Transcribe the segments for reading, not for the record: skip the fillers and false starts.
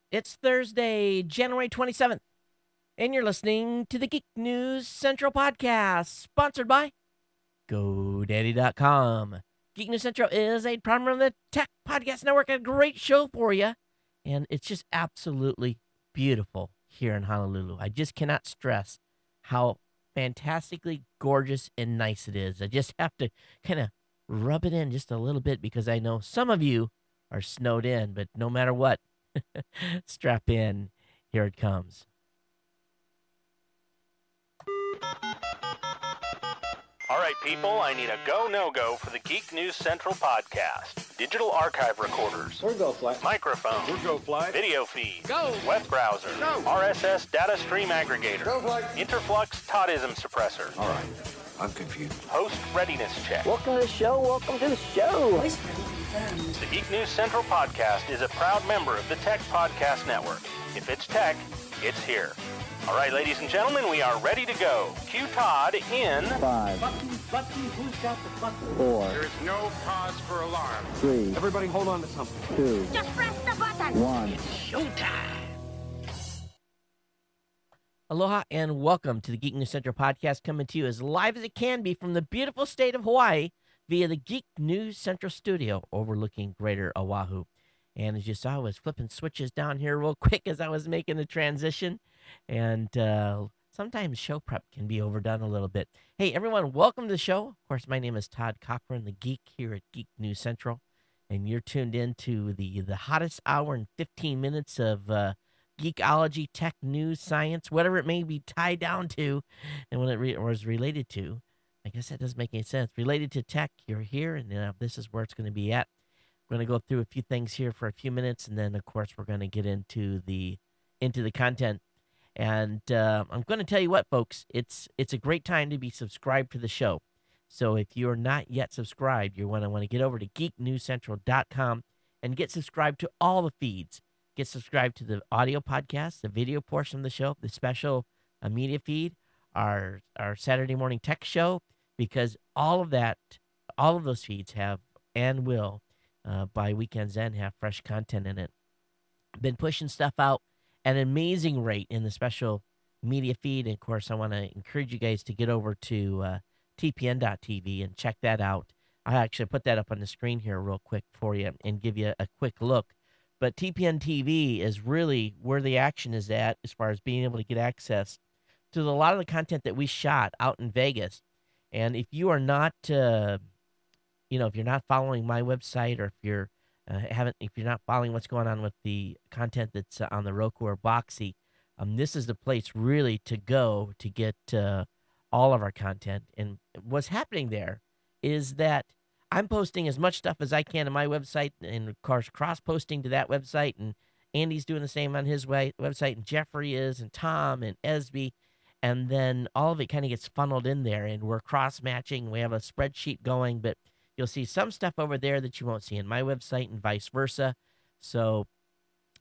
It's Thursday, January 27th, and you're listening to the Geek News Central podcast, sponsored by GoDaddy.com. Geek News Central is a proud member of the Tech Podcast Network, a great show for you, and it's just absolutely beautiful here in Honolulu. I just cannot stress how fantastically gorgeous and nice it is. I just have to kind of rub it in just a little bit because I know some of you are snowed in, but no matter what, strap in. Here it comes. All right, people, I need a go, no-go for the Geek News Central podcast. Digital archive recorders. We're go fly. Microphone. We're go fly. Video feed. Go. Web browser. Go. RSS data stream aggregator. Go fly. Interflux Toddism suppressor. All right. I'm confused. Host readiness check. Welcome to the show. Welcome to the show. The Geek News Central podcast is a proud member of the Tech Podcast Network. If it's tech, it's here. All right, ladies and gentlemen, we are ready to go. Cue Todd in 5, Button, who's got the button? 4, There is no cause for alarm. 3, Everybody hold on to something. 2, Just press the button. 1. Aloha and welcome to the Geek News Central podcast, coming to you as live as it can be from the beautiful state of Hawaii via the Geek News Central studio overlooking Greater Oahu. And as you saw, I was flipping switches down here real quick as I was making the transition. And sometimes show prep can be overdone a little bit. Hey, everyone, welcome to the show. Of course, my name is Todd Cochran, the geek here at Geek News Central. And you're tuned in to the hottest hour and 15 minutes of geekology, tech, news, science, whatever it may be tied down to. And when it was related to, I guess that doesn't make any sense. Related to tech, you're here, and this is where it's going to be at. We're going to go through a few things here for a few minutes, and then, of course, we're going to get into the content. And I'm going to tell you what, folks, it's a great time to be subscribed to the show. So if you're not yet subscribed, you want to get over to geeknewscentral.com and get subscribed to all the feeds. Get subscribed to the audio podcast, the video portion of the show, the special media feed, our Saturday morning tech show, because all of those feeds have and will by weekend's end have fresh content in it. Been pushing stuff out at an amazing rate in the special media feed. And of course, I want to encourage you guys to get over to tpn.tv and check that out. I actually put that up on the screen here real quick for you and give you a quick look. But TPN TV is really where the action is at as far as being able to get access to a lot of the content that we shot out in Vegas. And if you are not, if you're not following my website, or if you're if you're not following what's going on with the content that's on the Roku or Boxy, this is the place really to go to get all of our content. And what's happening there is that I'm posting as much stuff as I can on my website, and of course cross-posting to that website, and Andy's doing the same on his website, and Jeffrey is, and Tom, and Esby, and then all of it kind of gets funneled in there, and we're cross-matching. We have a spreadsheet going, but you'll see some stuff over there that you won't see in my website and vice versa. So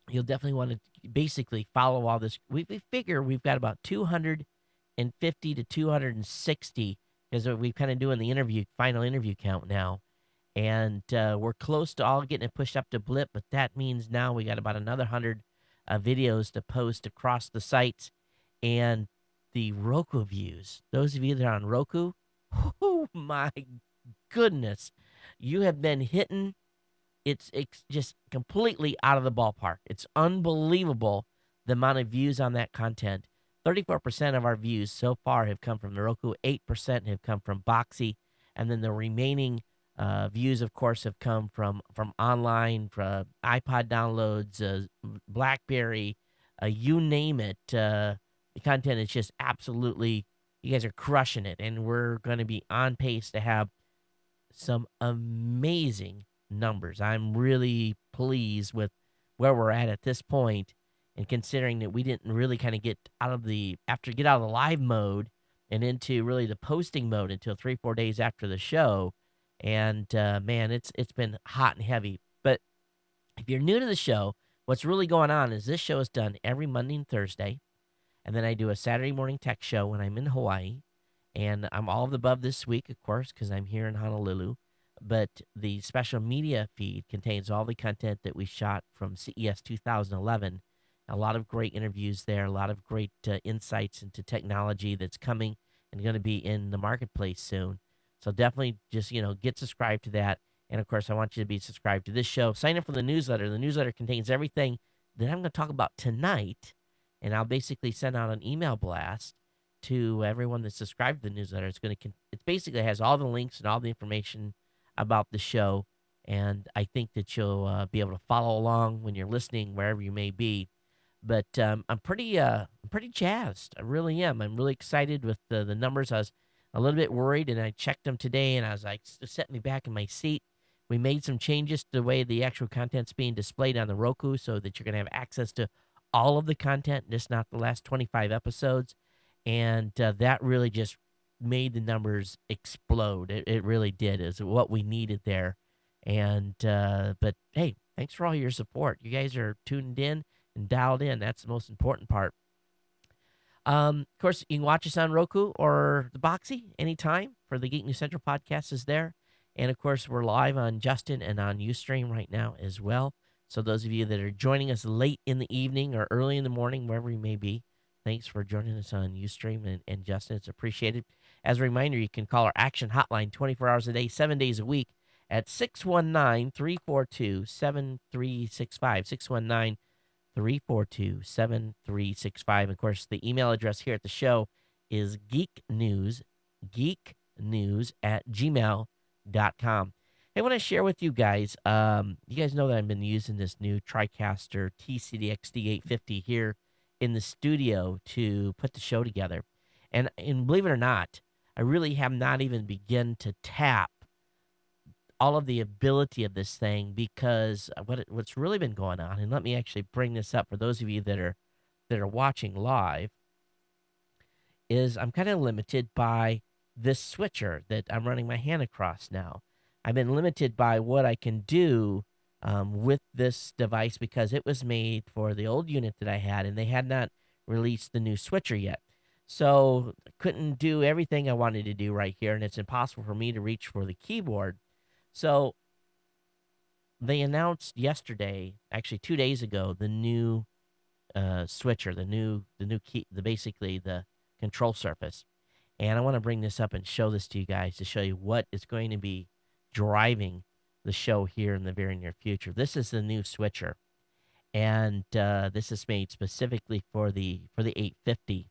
you'll definitely want to basically follow all this. We figure we've got about 250 to 260, because we're kind of doing the final interview count now. And we're close to all getting it pushed up to Blip, but that means now we got about another 100 videos to post across the sites. And the Roku views, those of you that are on Roku, oh my goodness, you have been hitting. It's just completely out of the ballpark. It's unbelievable the amount of views on that content. 34% of our views so far have come from the Roku, 8% have come from Boxy, and then the remaining views, of course, have come from online, from iPod downloads, BlackBerry, you name it. The content is just absolutely, you guys are crushing it, and we're going to be on pace to have some amazing numbers. I'm really pleased with where we're at this point. And considering that we didn't really kind of get out of the live mode and into really the posting mode until 3-4 days after the show. And man, it's been hot and heavy. But if you're new to the show, what's really going on is this show is done every Monday and Thursday. And then I do a Saturday morning tech show when I'm in Hawaii. And I'm all of the above this week, of course, because I'm here in Honolulu. But the special media feed contains all the content that we shot from CES 2011 A lot of great interviews there, a lot of great insights into technology that's coming and going to be in the marketplace soon. So definitely just, get subscribed to that. And of course, I want you to be subscribed to this show. Sign up for the newsletter. The newsletter contains everything that I'm going to talk about tonight. And I'll basically send out an email blast to everyone that's subscribed to the newsletter. It basically has all the links and all the information about the show. And I think that you'll be able to follow along when you're listening, wherever you may be. But I'm pretty jazzed. I really am. I'm really excited with the numbers. I was a little bit worried, and I checked them today, and I was like, set me back in my seat. We made some changes to the way the actual content's being displayed on the Roku, so that you're gonna have access to all of the content, just not the last 25 episodes. And that really just made the numbers explode. It really did. Is what we needed there. And but hey, thanks for all your support. You guys are tuned in and dialed in. That's the most important part. Of course, you can watch us on Roku or the Boxy anytime for the Geek News Central podcast is there. And of course, we're live on Justin and on Ustream right now as well. So those of you that are joining us late in the evening or early in the morning, wherever you may be, thanks for joining us on Ustream and Justin. It's appreciated. As a reminder, you can call our action hotline 24 hours a day, 7 days a week at 619-342-7365, 619-342-7365. Of course, the email address here at the show is geeknews at gmail.com. Hey, I want to share with you guys, you guys know that I've been using this new TriCaster TCDXD850 here in the studio to put the show together. And believe it or not, I really have not even begun to tap all of the ability of this thing, because what's really been going on, and let me actually bring this up for those of you that are watching live, is I'm kind of limited by this switcher that I'm running my hand across now. I've been limited by what I can do with this device because it was made for the old unit that I had, and they had not released the new switcher yet. So I couldn't do everything I wanted to do right here, and it's impossible for me to reach for the keyboard. So they announced yesterday, actually 2 days ago, the new switcher, the new key, basically the control surface. And I want to bring this up and show this to you guys to show you what is going to be driving the show here in the very near future. This is the new switcher, and this is made specifically for the 850.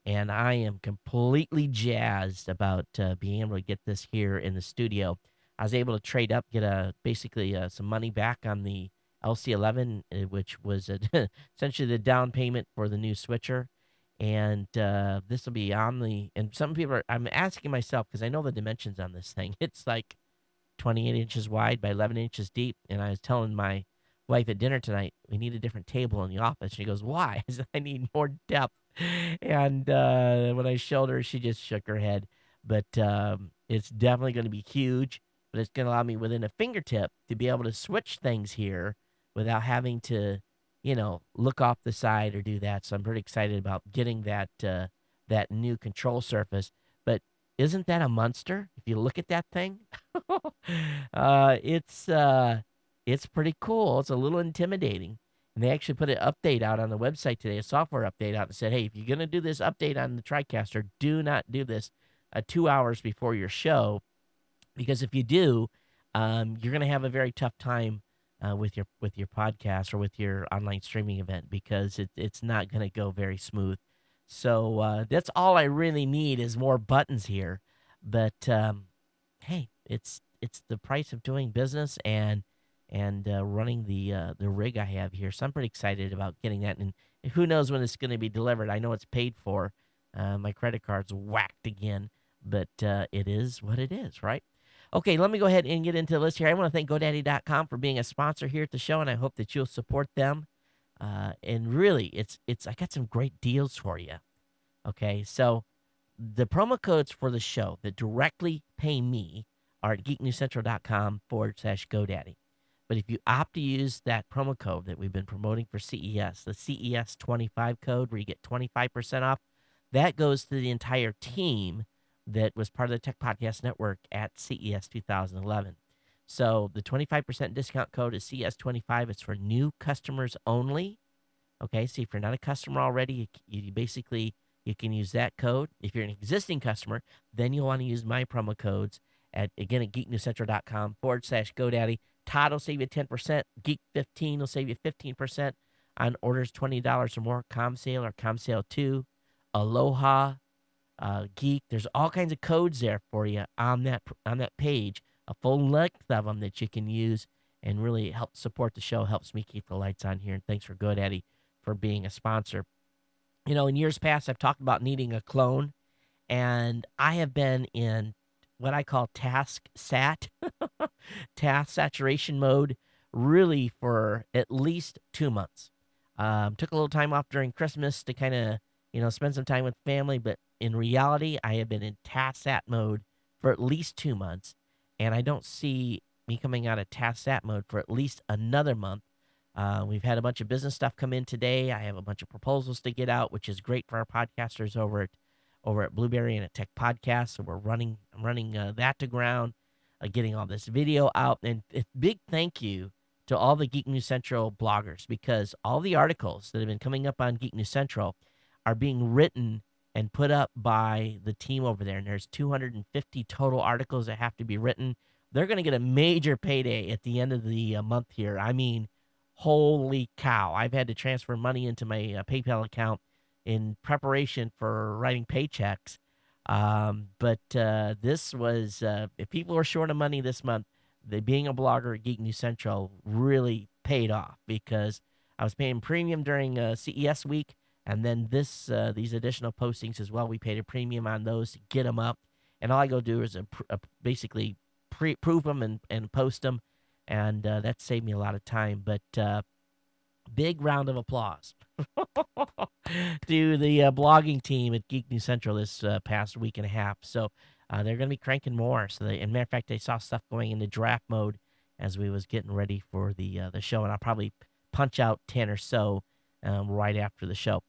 And I am completely jazzed about being able to get this here in the studio. I was able to trade up, get basically some money back on the LC11, which was essentially the down payment for the new switcher. And this will be on and some people I'm asking myself, because I know the dimensions on this thing. It's like 28 inches wide by 11 inches deep. And I was telling my wife at dinner tonight, we need a different table in the office. She goes, why? I said, I need more depth. And when I showed her, she just shook her head. But it's definitely going to be huge. But it's going to allow me within a fingertip to be able to switch things here without having to, look off the side or do that. So I'm pretty excited about getting that new control surface. But isn't that a monster? If you look at that thing, it's pretty cool. It's a little intimidating. And they actually put an update out on the website today, a software update out, and said, hey, if you're going to do this update on the TriCaster, do not do this 2 hours before your show. Because if you do, you're going to have a very tough time with your podcast or with your online streaming event, because it's not going to go very smooth. So that's all I really need is more buttons here. But hey, it's the price of doing business and running the rig I have here. So I'm pretty excited about getting that. And who knows when it's going to be delivered? I know it's paid for. My credit card's whacked again, but it is what it is, right? Okay, let me go ahead and get into the list here. I want to thank GoDaddy.com for being a sponsor here at the show, and I hope that you'll support them. And really, I got some great deals for you. Okay, so the promo codes for the show that directly pay me are at geeknewscentral.com/GoDaddy. But if you opt to use that promo code that we've been promoting for CES, the CES25 code, where you get 25% off, that goes to the entire team that was part of the Tech Podcast Network at CES 2011. So the 25% discount code is CES25. It's for new customers only. Okay, so if you're not a customer already, you basically you can use that code. If you're an existing customer, then you'll want to use my promo codes again at geeknewscentral.com/GoDaddy. Todd will save you 10%. Geek15 will save you 15% on orders $20 or more. ComSale or ComSale 2. Aloha, Geek. There's all kinds of codes there for you on that page, a full length of them that you can use and really help support the show. Helps me keep the lights on here. And thanks for GoDaddy for being a sponsor. In years past, I've talked about needing a clone, and I have been in what I call task saturation mode, really for at least 2 months. Took a little time off during Christmas to kind of, spend some time with family, but in reality, I have been in task sat mode for at least 2 months, and I don't see me coming out of task sat mode for at least another month. We've had a bunch of business stuff come in today. I have a bunch of proposals to get out, which is great for our podcasters over at Blueberry and at Tech Podcast. So I'm running that to ground, getting all this video out, and a big thank you to all the Geek News Central bloggers, because all the articles that have been coming up on Geek News Central are being written and put up by the team over there. And there's 250 total articles that have to be written. They're going to get a major payday at the end of the month here. I mean, holy cow. I've had to transfer money into my PayPal account in preparation for writing paychecks. But this was, if people were short of money this month, being a blogger at Geek News Central really paid off, because I was paying premium during CES week, and then these additional postings as well. We paid a premium on those to get them up, and all I go do is basically prove them and post them, and that saved me a lot of time. But big round of applause to the blogging team at Geek News Central this past week and a half. So they're going to be cranking more. So, and matter of fact, I saw stuff going into draft mode as we was getting ready for the show, and I'll probably punch out 10 or so right after the show.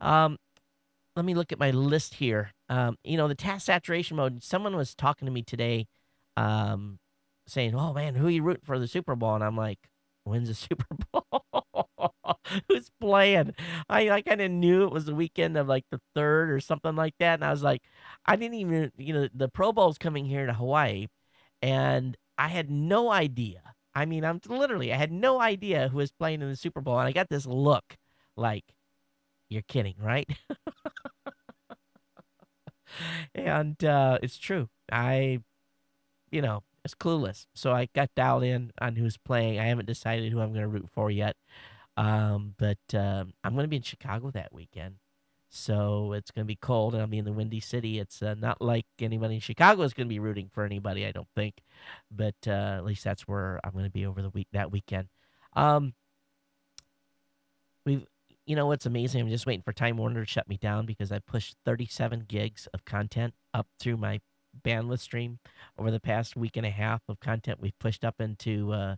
Let me look at my list here. The task saturation mode. Someone was talking to me today, saying, "Oh man, who are you rooting for the Super Bowl?" And I'm like, "When's the Super Bowl? Who's playing?" I kind of knew it was the weekend of like the 3rd or something like that, and I was like, I didn't even, the Pro Bowl's coming here to Hawaii, and I had no idea. I mean, I had no idea who was playing in the Super Bowl, and I got this look like, you're kidding, right? And it's true. It's clueless. So I got dialed in on who's playing. I haven't decided who I'm going to root for yet. But I'm going to be in Chicago that weekend. So it's going to be cold, and I'll be in the Windy City. It's not like anybody in Chicago is going to be rooting for anybody, I don't think. But at least that's where I'm going to be over that weekend. What's amazing? I'm just waiting for Time Warner to shut me down, because I pushed 37 gigs of content up through my bandwidth stream over the past week and a half of content we've pushed up into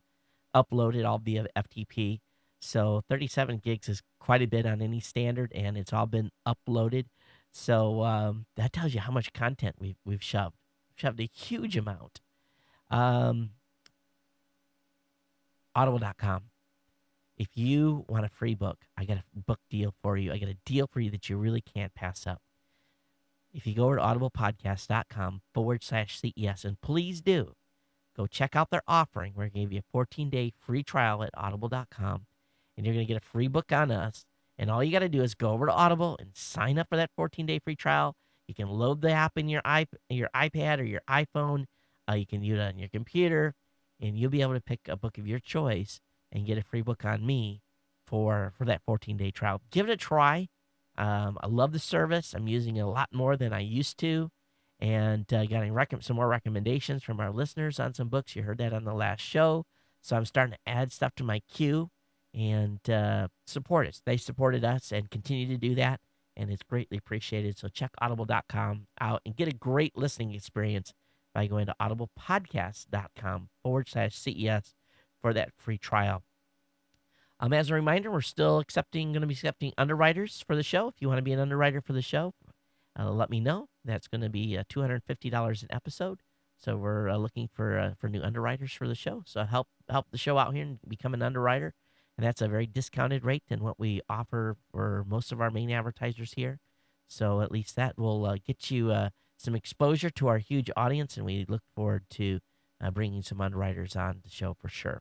uploaded all via FTP. So 37 gigs is quite a bit on any standard, and it's all been uploaded. So that tells you how much content we've shoved. Shoved a huge amount. Audible.com. If you want a free book, I got a book deal for you. I got a deal for you that you really can't pass up. If you go over to audiblepodcast.com/CES, and please do go check out their offering. We're going to give you a 14-day free trial at audible.com, and you're going to get a free book on us. And all you got to do is go over to Audible and sign up for that 14-day free trial. You can load the app in your iPad or your iPhone. You can use it on your computer, and you'll be able to pick a book of your choice and get a free book on me for that 14-day trial. Give it a try. I love the service. I'm using it a lot more than I used to, and got some more recommendations from our listeners on some books. You heard that on the last show. So I'm starting to add stuff to my queue, and support us. They supported us and continue to do that, and it's greatly appreciated. So check audible.com out and get a great listening experience by going to audiblepodcast.com/CES for that free trial. As a reminder, we're still going to be accepting underwriters for the show. If you want to be an underwriter for the show, let me know. That's going to be $250 an episode. So we're looking for new underwriters for the show. So help the show out here and become an underwriter. and that's a very discounted rate than what we offer for most of our main advertisers here. So at least that will get you some exposure to our huge audience, and we look forward to bringing some underwriters on the show for sure.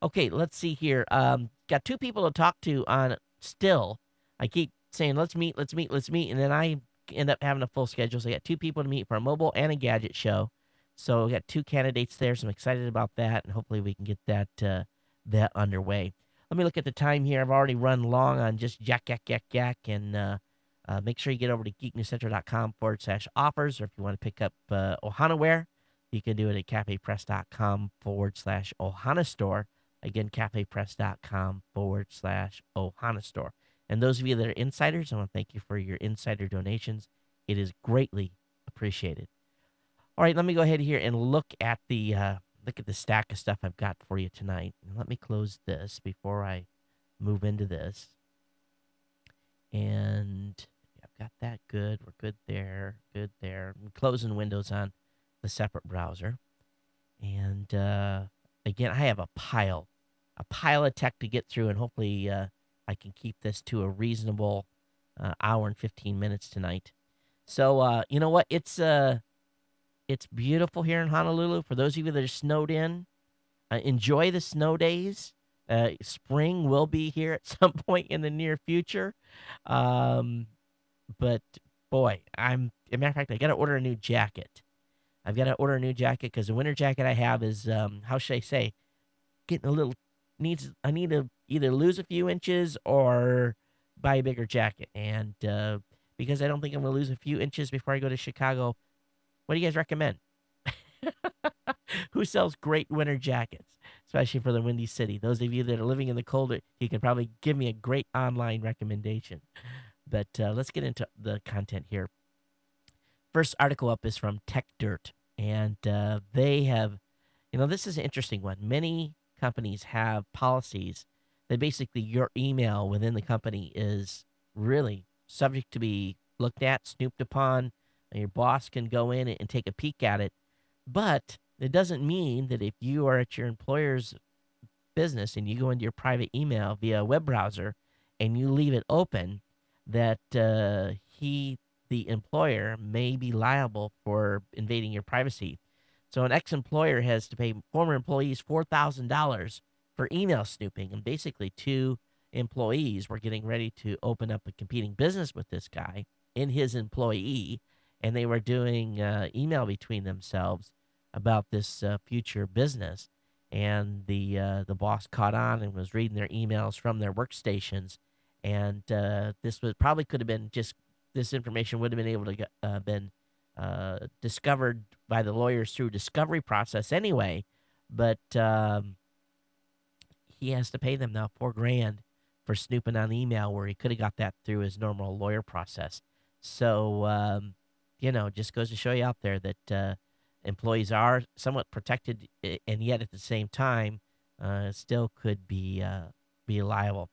Okay, let's see here. Got two people to talk to on still. I keep saying, let's meet, let's meet, let's meet. And then I end up having a full schedule. So I got two people to meet for a mobile and a gadget show. So we got two candidates there. So I'm excited about that. And hopefully we can get that underway. Let me look at the time here. I've already run long on just yak. And make sure you get over to geeknewscentral.com/offers. Or if you want to pick up Ohana wear, you can do it at cafepress.com/Ohana store. Again, cafepress.com/Ohana store. And those of you that are insiders, I want to thank you for your insider donations. It is greatly appreciated. All right, let me go ahead here and look at the stack of stuff I've got for you tonight. And let me close this before I move into this. And yeah, I've got that good. We're good there. Good there. I'm closing Windows on the separate browser. And again, I have a pile of tech to get through, and hopefully I can keep this to a reasonable hour and 15 minutes tonight. So you know what? It's beautiful here in Honolulu. For those of you that are snowed in, enjoy the snow days. Spring will be here at some point in the near future. But boy, as a matter of fact, I got to order a new jacket. I've got to order a new jacket because the winter jacket I have is, how should I say, getting a little I need to either lose a few inches or buy a bigger jacket. And because I don't think I'm going to lose a few inches before I go to Chicago, what do you guys recommend? Who sells great winter jackets, especially for the Windy City? Those of you that are living in the colder, you can probably give me a great online recommendation. But let's get into the content here. First article up is from Tech Dirt, and they have, this is an interesting one. Many companies have policies that basically your email within the company is really subject to be looked at, snooped upon, and your boss can go in and take a peek at it. But it doesn't mean that if you are at your employer's business and you go into your private email via a web browser and you leave it open, that the employer may be liable for invading your privacy. So an ex-employer has to pay former employees $4,000 for email snooping, and basically two employees were getting ready to open up a competing business with this guy and his employee, and they were doing email between themselves about this future business. And the boss caught on and was reading their emails from their workstations, and this information would have been able to been discovered by the lawyers through discovery process anyway. But he has to pay them now $4,000 for snooping on email, where he could have got that through his normal lawyer process. So just goes to show you out there that employees are somewhat protected, and yet at the same time still could be liable.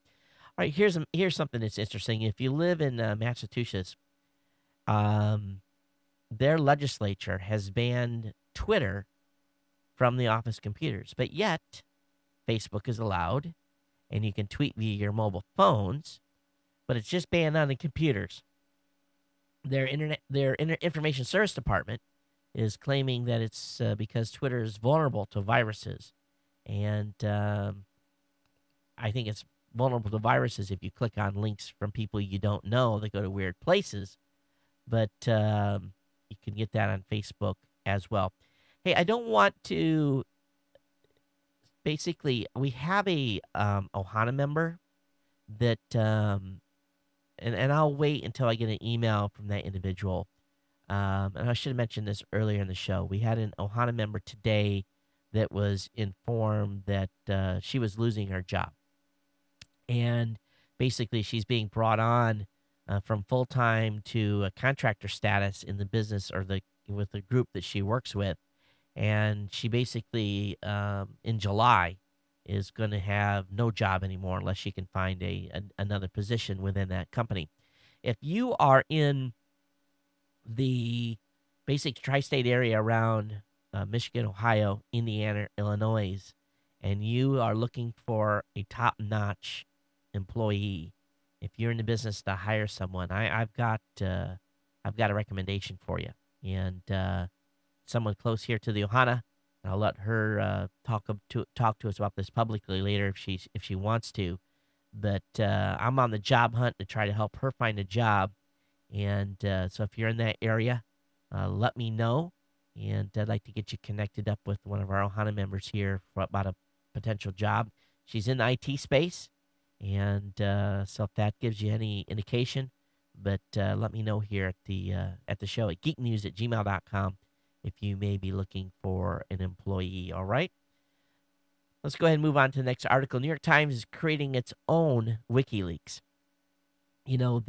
All right, here's something that's interesting. If you live in Massachusetts, their legislature has banned Twitter from the office computers, but yet Facebook is allowed, and you can tweet via your mobile phones, but it's just banned on the computers. Their information service department is claiming that it's because Twitter is vulnerable to viruses, and I think it's vulnerable to viruses if you click on links from people you don't know that go to weird places. But you can get that on Facebook as well. Hey, I don't want to. Basically, we have a Ohana member that, and I'll wait until I get an email from that individual. And I should have mentioned this earlier in the show. We had an Ohana member today that was informed that she was losing her job. And basically, she's being brought on from full-time to a contractor status in the business or with the group that she works with. And she basically, in July, is going to have no job anymore unless she can find another position within that company. If you are in the basic tri-state area around Michigan, Ohio, Indiana, Illinois, and you are looking for a top-notch employee, if you're in the business to hire someone, I've got a recommendation for you, and someone close here to the Ohana. And I'll let her talk to us about this publicly later if she wants to. But I'm on the job hunt to try to help her find a job, and so if you're in that area, let me know, and I'd like to get you connected up with one of our Ohana members here for about a potential job. She's in the IT space, and so if that gives you any indication, but let me know here at the show at geeknews@gmail.com if you may be looking for an employee. All right. Let's go ahead and move on to the next article. New York Times is creating its own WikiLeaks. You know,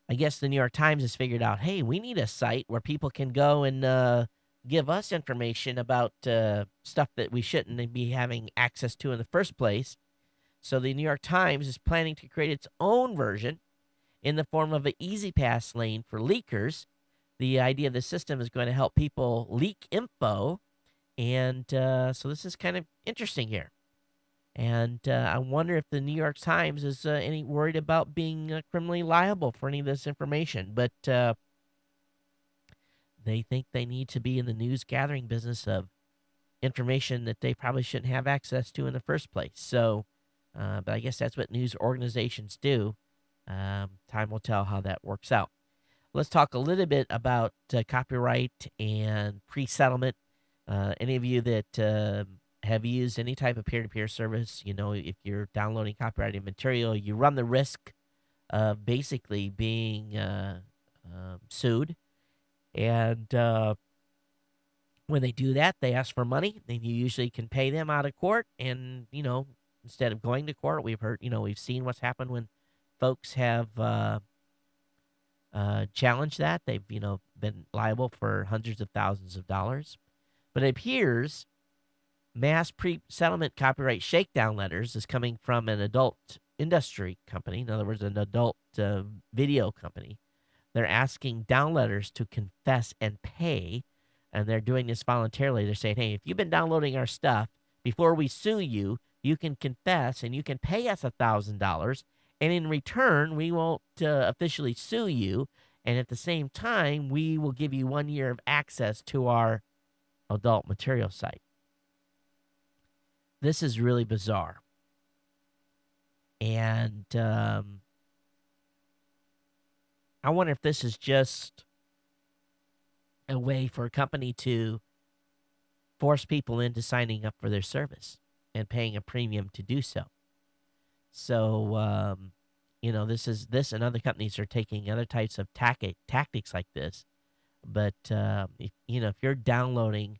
I guess the New York Times has figured out, hey, we need a site where people can go and give us information about stuff that we shouldn't be having access to in the first place. So the New York Times is planning to create its own version in the form of an easy pass lane for leakers. The idea of the system is going to help people leak info. And so this is kind of interesting here. And I wonder if the New York Times is any worried about being criminally liable for any of this information. But they think they need to be in the news gathering business of information that they probably shouldn't have access to in the first place. So, but I guess that's what news organizations do. Time will tell how that works out. Let's talk a little bit about copyright and pre-settlement. Any of you that have used any type of peer-to-peer service, you know, if you're downloading copyrighted material, you run the risk of basically being sued. And when they do that, they ask for money. Then you usually can pay them out of court. And, you know, instead of going to court, we've seen what's happened when folks have challenged that. They've, been liable for hundreds of thousands of dollars. But it appears mass pre-settlement copyright shakedown letters is coming from an adult industry company. In other words, an adult video company. They're asking downloaders to confess and pay, and they're doing this voluntarily. They're saying, hey, if you've been downloading our stuff, before we sue you, you can confess and you can pay us $1,000, and in return, we won't officially sue you, and at the same time, we will give you 1 year of access to our adult material site. This is really bizarre. And I wonder if this is just a way for a company to force people into signing up for their service and paying a premium to do so. So, this and other companies are taking other types of tactics like this. But, if you're downloading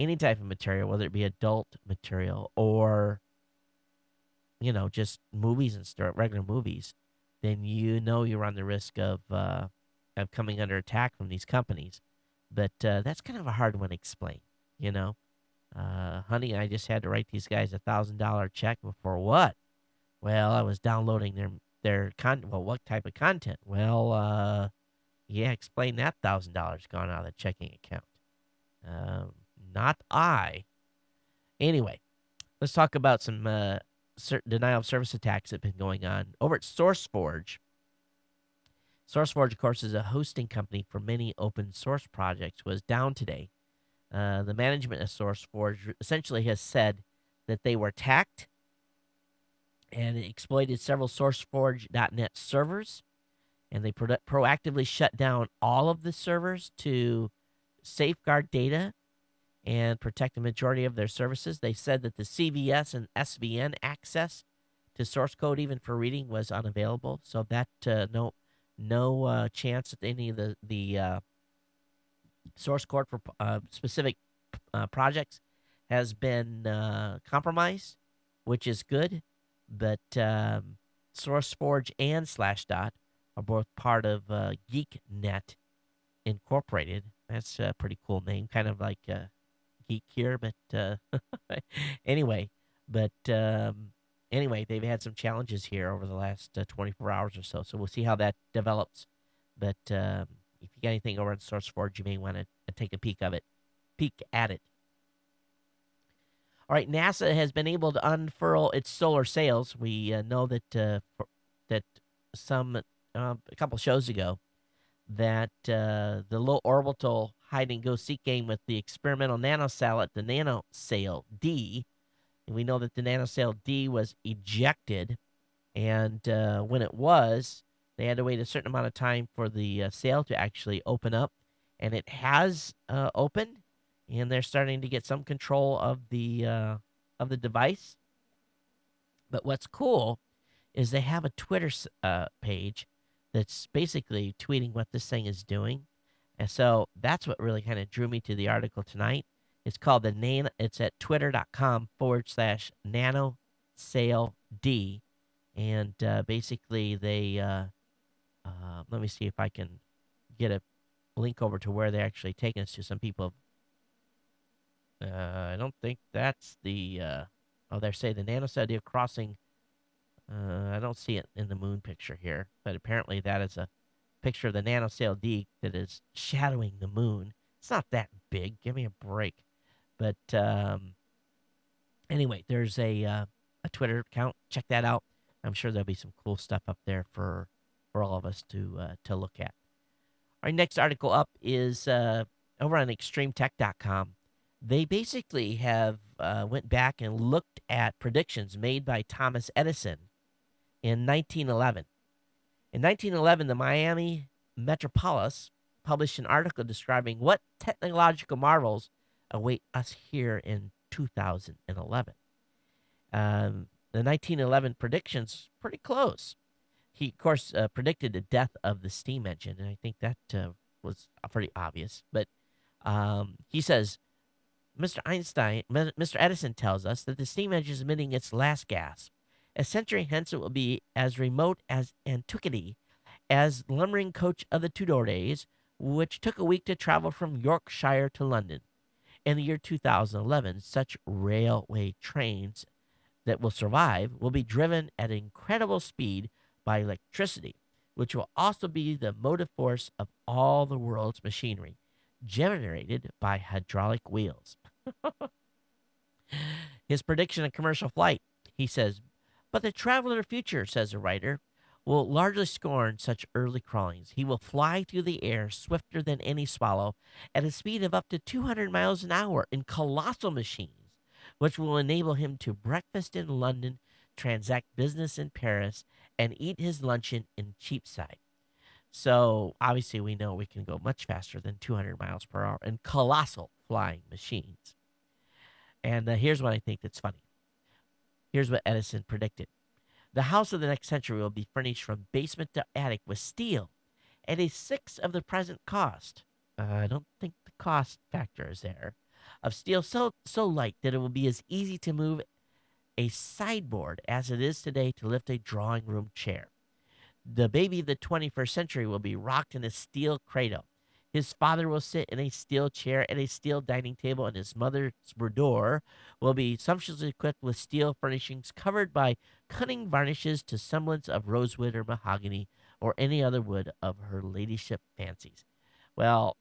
any type of material, whether it be adult material or, just movies and stuff, regular movies, then you run the risk of coming under attack from these companies. But that's kind of a hard one to explain, Honey, I just had to write these guys $1,000 check for what? Well, I was downloading their content. Well, what type of content? Well, explain that $1,000 gone out of the checking account. Not I. Anyway, let's talk about some denial of service attacks that have been going on over at SourceForge. SourceForge, of course, is a hosting company for many open source projects, was down today. The management of SourceForge essentially has said that they were attacked and exploited several SourceForge.net servers, and they proactively shut down all of the servers to safeguard data and protect the majority of their services. They said that the CVS and SVN access to source code, even for reading, was unavailable. So that no chance that any of the source code for specific projects has been compromised, which is good. But SourceForge and Slashdot are both part of GeekNet Incorporated. That's a pretty cool name, kind of like Geek here, but anyway. But anyway, they've had some challenges here over the last 24 hours or so. So we'll see how that develops. But if you got anything over on SourceForge, you may want to take a peek at it. All right, NASA has been able to unfurl its solar sails. We know that a couple shows ago that the low orbital hide and go seek game with the experimental nanosatellite, the NanoSail D, and we know that the NanoSail D was ejected, and when it was, they had to wait a certain amount of time for the sail to actually open up, and it has opened, and they're starting to get some control of the device. But what's cool is they have a Twitter page that's basically tweeting what this thing is doing. And so that's what really kind of drew me to the article tonight. It's called it's at twitter.com/nanosailD. And basically let me see if I can get a link over to where they're actually taking us to. Some people, I don't think that's they're saying the NanoSail D crossing. I don't see it in the moon picture here, but apparently that is a picture of the NanoSail D that is shadowing the moon. It's not that big. Give me a break. But anyway, there's a Twitter account. Check that out. I'm sure there'll be some cool stuff up there for all of us to look at. Our next article up is over on extremetech.com. They basically have went back and looked at predictions made by Thomas Edison in 1911. In 1911, the Miami Metropolis published an article describing what technological marvels await us here in 2011. The 1911 predictions pretty close. He, of course, predicted the death of the steam engine, and I think that was pretty obvious. But he says, Mr. Edison tells us that the steam engine is emitting its last gasp. A century hence, it will be as remote as antiquity as the lumbering coach of the Tudor days, which took a week to travel from Yorkshire to London. In the year 2011, such railway trains that will survive will be driven at incredible speed by electricity, which will also be the motive force of all the world's machinery, generated by hydraulic wheels. His prediction of commercial flight, he says, but the traveler future, says the writer, will largely scorn such early crawlings. He will fly through the air swifter than any swallow at a speed of up to 200 miles an hour in colossal machines, which will enable him to breakfast in London, transact business in Paris, and eat his luncheon in Cheapside. So obviously we know we can go much faster than 200 miles per hour in colossal flying machines. And here's what I think that's funny. Here's what Edison predicted. The house of the next century will be furnished from basement to attic with steel at a sixth of the present cost. I don't think the cost factor is there. Of steel so light that it will be as easy to move a sideboard as it is today to lift a drawing room chair. The baby of the 21st century will be rocked in a steel cradle. His father will sit in a steel chair at a steel dining table, and his mother's boudoir will be sumptuously equipped with steel furnishings covered by cunning varnishes to semblance of rosewood or mahogany or any other wood of her ladyship fancies. Well,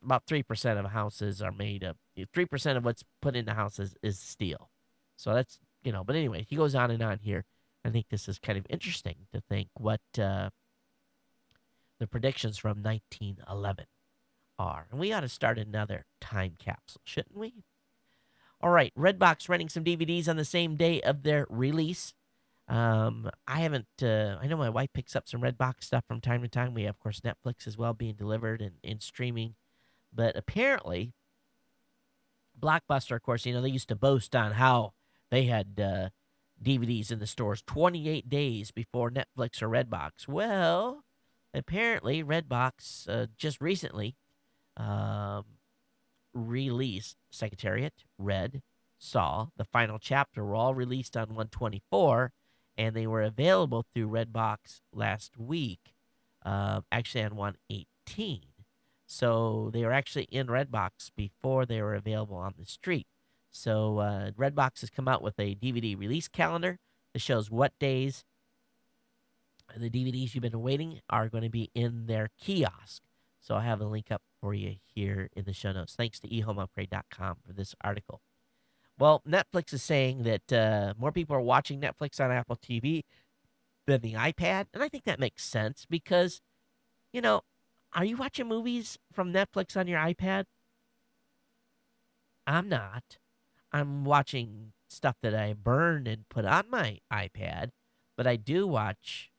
about 3% of houses are made of 3% of what's put into houses is steel. So that's, but anyway, he goes on and on here. I think this is kind of interesting to think what the predictions from 1911 are. And we ought to start another time capsule, shouldn't we? All right, Redbox renting some DVDs on the same day of their release. I haven't, I know my wife picks up some Redbox stuff from time to time. We have, of course, Netflix as well being delivered and streaming. But apparently, Blockbuster, of course, they used to boast on how they had DVDs in the stores 28 days before Netflix or Redbox. Well, apparently, Redbox just recently released Secretariat, Red, Saw, the final chapter were all released on 1/24, and they were available through Redbox last week, actually on 1/18. So they were actually in Redbox before they were available on the street. So Redbox has come out with a DVD release calendar that shows what days the DVDs you've been waiting are going to be in their kiosk. So I have a link up for you here in the show notes. Thanks to ehomeupgrade.com for this article. Well, Netflix is saying that more people are watching Netflix on Apple TV than the iPad, and I think that makes sense because, you know, are you watching movies from Netflix on your iPad? I'm not. I'm watching stuff that I burned and put on my iPad, but I do watch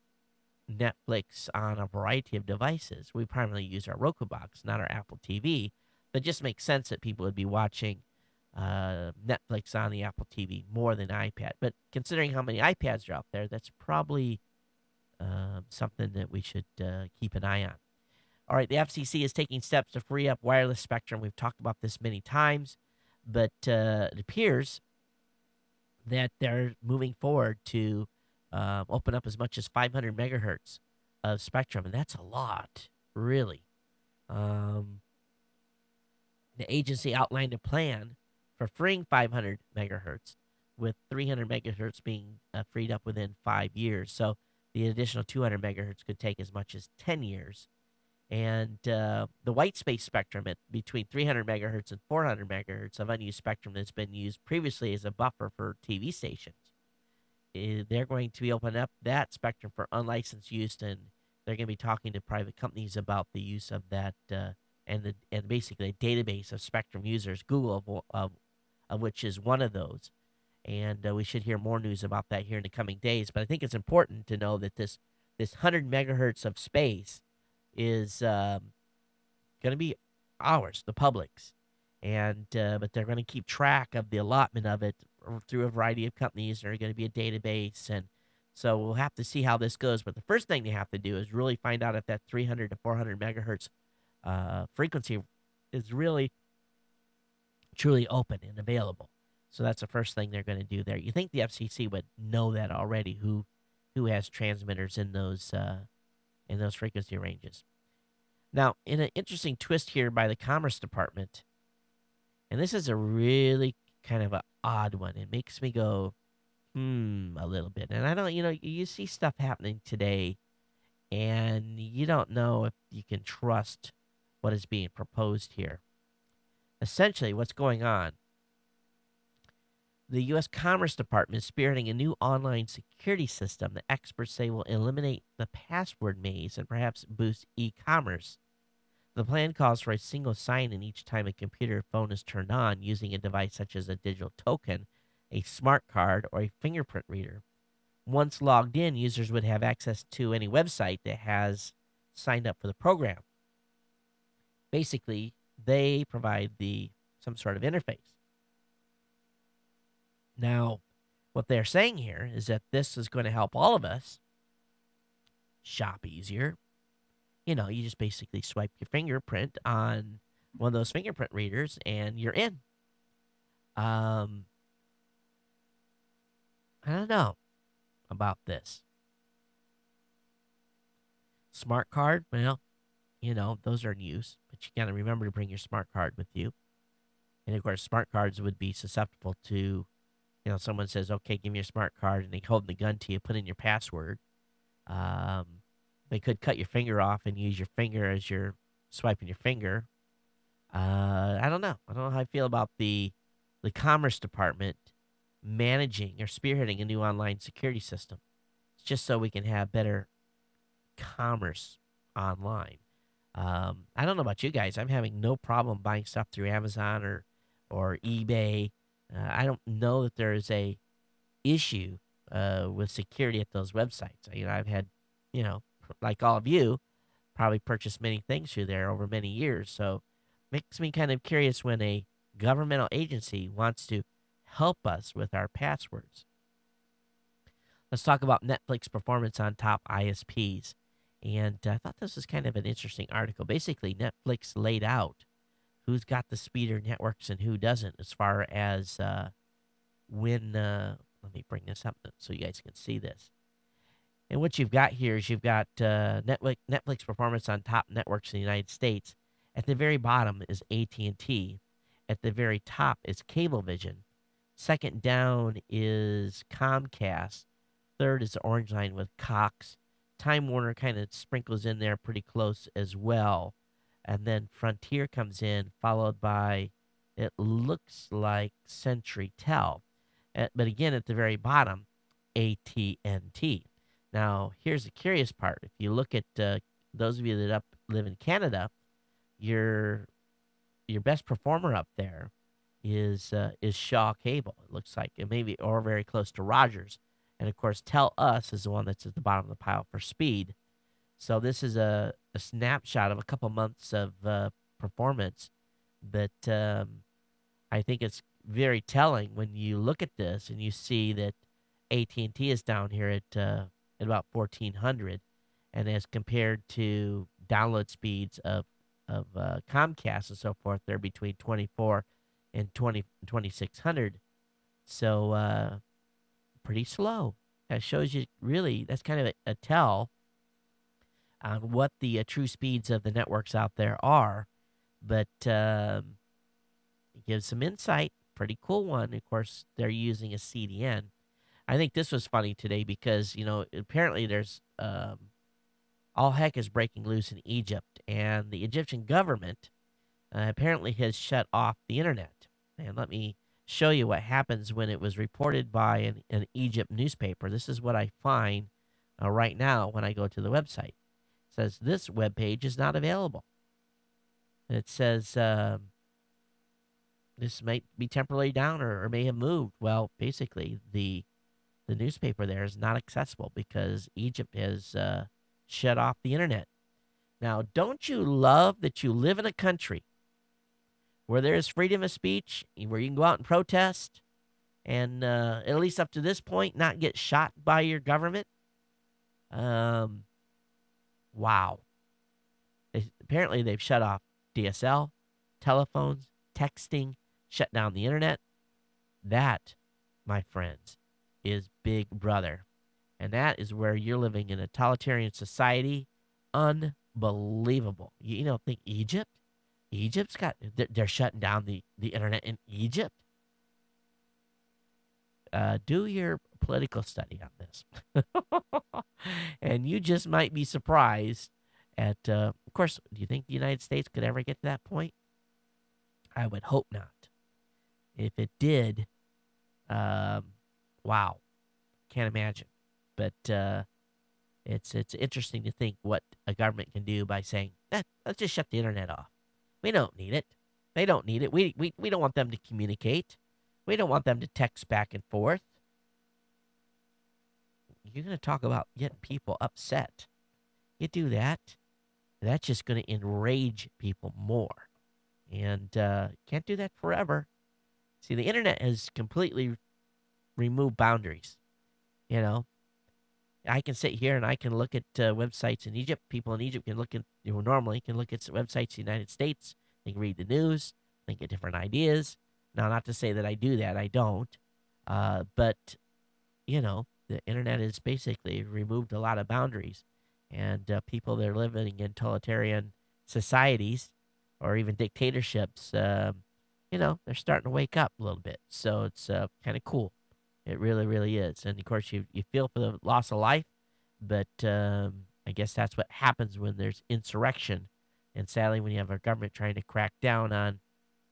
Netflix on a variety of devices. We primarily use our Roku box, not our Apple TV. But it just makes sense that people would be watching Netflix on the Apple TV more than iPad. But considering how many iPads are out there, that's probably something that we should keep an eye on. All right, the FCC is taking steps to free up wireless spectrum. We've talked about this many times, but it appears that they're moving forward to open up as much as 500 megahertz of spectrum, and that's a lot, really. Um, the agency outlined a plan for freeing 500 megahertz, with 300 megahertz being freed up within 5 years. So the additional 200 megahertz could take as much as 10 years. And the white space spectrum at between 300 megahertz and 400 megahertz of unused spectrum that's been used previously as a buffer for TV stations. They're going to be opening up that spectrum for unlicensed use, and they're going to be talking to private companies about the use of that and basically a database of spectrum users, Google of which is one of those. And we should hear more news about that here in the coming days. But I think it's important to know that this 100 megahertz of space is going to be ours, the public's, and but they're going to keep track of the allotment of it through a variety of companies. There's going to be a database, and so we'll have to see how this goes. But the first thing they have to do is really find out if that 300 to 400 megahertz frequency is really truly open and available. So that's the first thing they're going to do there. You think the FCC would know that already? Who has transmitters in those frequency ranges? Now, in an interesting twist here by the Commerce Department, and this is a really kind of an odd one. It makes me go, a little bit. And I don't, you see stuff happening today, and you don't know if you can trust what is being proposed here. Essentially, what's going on, the U.S. Commerce Department is spearheading a new online security system that experts say will eliminate the password maze and perhaps boost e-commerce. The plan calls for a single sign-in each time a computer or phone is turned on using a device such as a digital token, a smart card, or a fingerprint reader. Once logged in, users would have access to any website that has signed up for the program. Basically, they provide some sort of interface. Now, what they're saying here is that this is going to help all of us shop easier. You just basically swipe your fingerprint on one of those fingerprint readers and you're in. I don't know about this. Smart card, well, those are in use, but you got to remember to bring your smart card with you. And of course, smart cards would be susceptible to, someone says, okay, give me your smart card, and they hold the gun to you, put in your password. They could cut your finger off and use your finger as you're swiping your finger. I don't know. I don't know how I feel about the Commerce Department managing or spearheading a new online security system. It's just so we can have better commerce online. I don't know about you guys. I'm having no problem buying stuff through Amazon or eBay. I don't know that there is a issue with security at those websites. I've had, like all of you, probably purchased many things through there over many years. So makes me kind of curious when a governmental agency wants to help us with our passwords. Let's talk about Netflix performance on top ISPs. And I thought this was kind of an interesting article. Basically, Netflix laid out who's got the speeder networks and who doesn't as far as when, let me bring this up so you guys can see this. And what you've got here is you've got Netflix performance on top networks in the United States. At the very bottom is AT&T. At the very top is Cablevision. Second down is Comcast. Third is the Orange Line with Cox. Time Warner kind of sprinkles in there pretty close as well. And then Frontier comes in, followed by It looks like CenturyTel. But again, at the very bottom, AT&T. Now, here's the curious part. If you look at those of you that live in Canada, your best performer up there is Shaw Cable. It looks like it maybe or very close to Rogers, and of course, Tell Us is the one that's at the bottom of the pile for speed. So this is a snapshot of a couple months of performance, but I think it's very telling when you look at this and you see that AT&T is down here at about 1400, and as compared to download speeds of Comcast and so forth, they're between 24 and 2600. So pretty slow. That shows you really that's kind of a tell on what the true speeds of the networks out there are, but it gives some insight. Pretty cool one. Of course, they're using a CDN. I think this was funny today because apparently there's all heck is breaking loose in Egypt, and the Egyptian government apparently has shut off the internet. And let me show you what happens when it was reported by an Egypt newspaper. This is what I find right now when I go to the website. It says this web page is not available. It says this might be temporarily down or may have moved. Well, basically, the newspaper there is not accessible because Egypt has shut off the internet. Now, don't you love that you live in a country where there is freedom of speech, where you can go out and protest, and at least up to this point, not get shot by your government? Wow. Apparently, they've shut off DSL, telephones, texting, shut down the internet. That, my friends, is Big Brother. And that is where you're living in a totalitarian society. Unbelievable. You don't think Egypt? They're shutting down the internet in Egypt? Do your political study on this. And you just might be surprised at, of course, do you think the United States could ever get to that point? I would hope not. If it did, wow, can't imagine. But it's interesting to think what a government can do by saying, let's just shut the internet off. We don't need it. They don't need it. We don't want them to communicate. We don't want them to text back and forth. You're going to talk about getting people upset. You do that, that's just going to enrage people more. And can't do that forever. See, the internet has completely removed boundaries. I can sit here and I can look at websites in Egypt. People in Egypt can look at, normally can look at websites in the United States. They can read the news. They can get different ideas. Now, not to say that I do that. I don't. But, the internet has basically removed a lot of boundaries. And people that are living in totalitarian societies or even dictatorships, they're starting to wake up a little bit. So it's kind of cool. It really, really is. And, of course, you feel for the loss of life, but I guess that's what happens when there's insurrection. And sadly, when you have our government trying to crack down on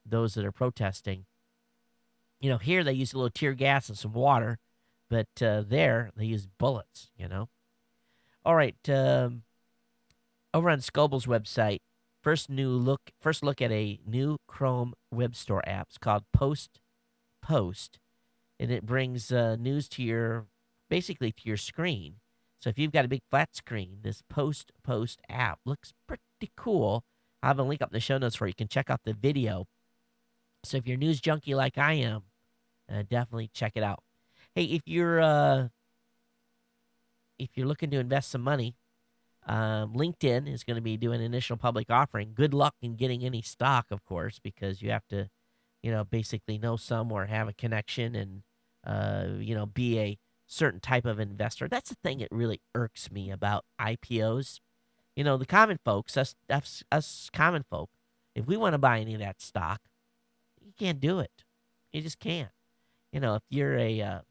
those that are protesting. Here they use a little tear gas and some water, but there they use bullets, All right. Over on Scoble's website, first look at a new Chrome web store app. It's called Post, and it brings news to basically to your screen. So if you've got a big flat screen, this Post app looks pretty cool. I'll have a link up in the show notes where you can check out the video. So if you're a news junkie like I am, definitely check it out. Hey, if you're looking to invest some money, LinkedIn is going to be doing an initial public offering. Good luck in getting any stock, of course, because you have to, basically know some or have a connection and, be a certain type of investor. That's the thing that really irks me about IPOs. The common folks, us common folk, if we want to buy any of that stock, you can't do it. You just can't. If you're an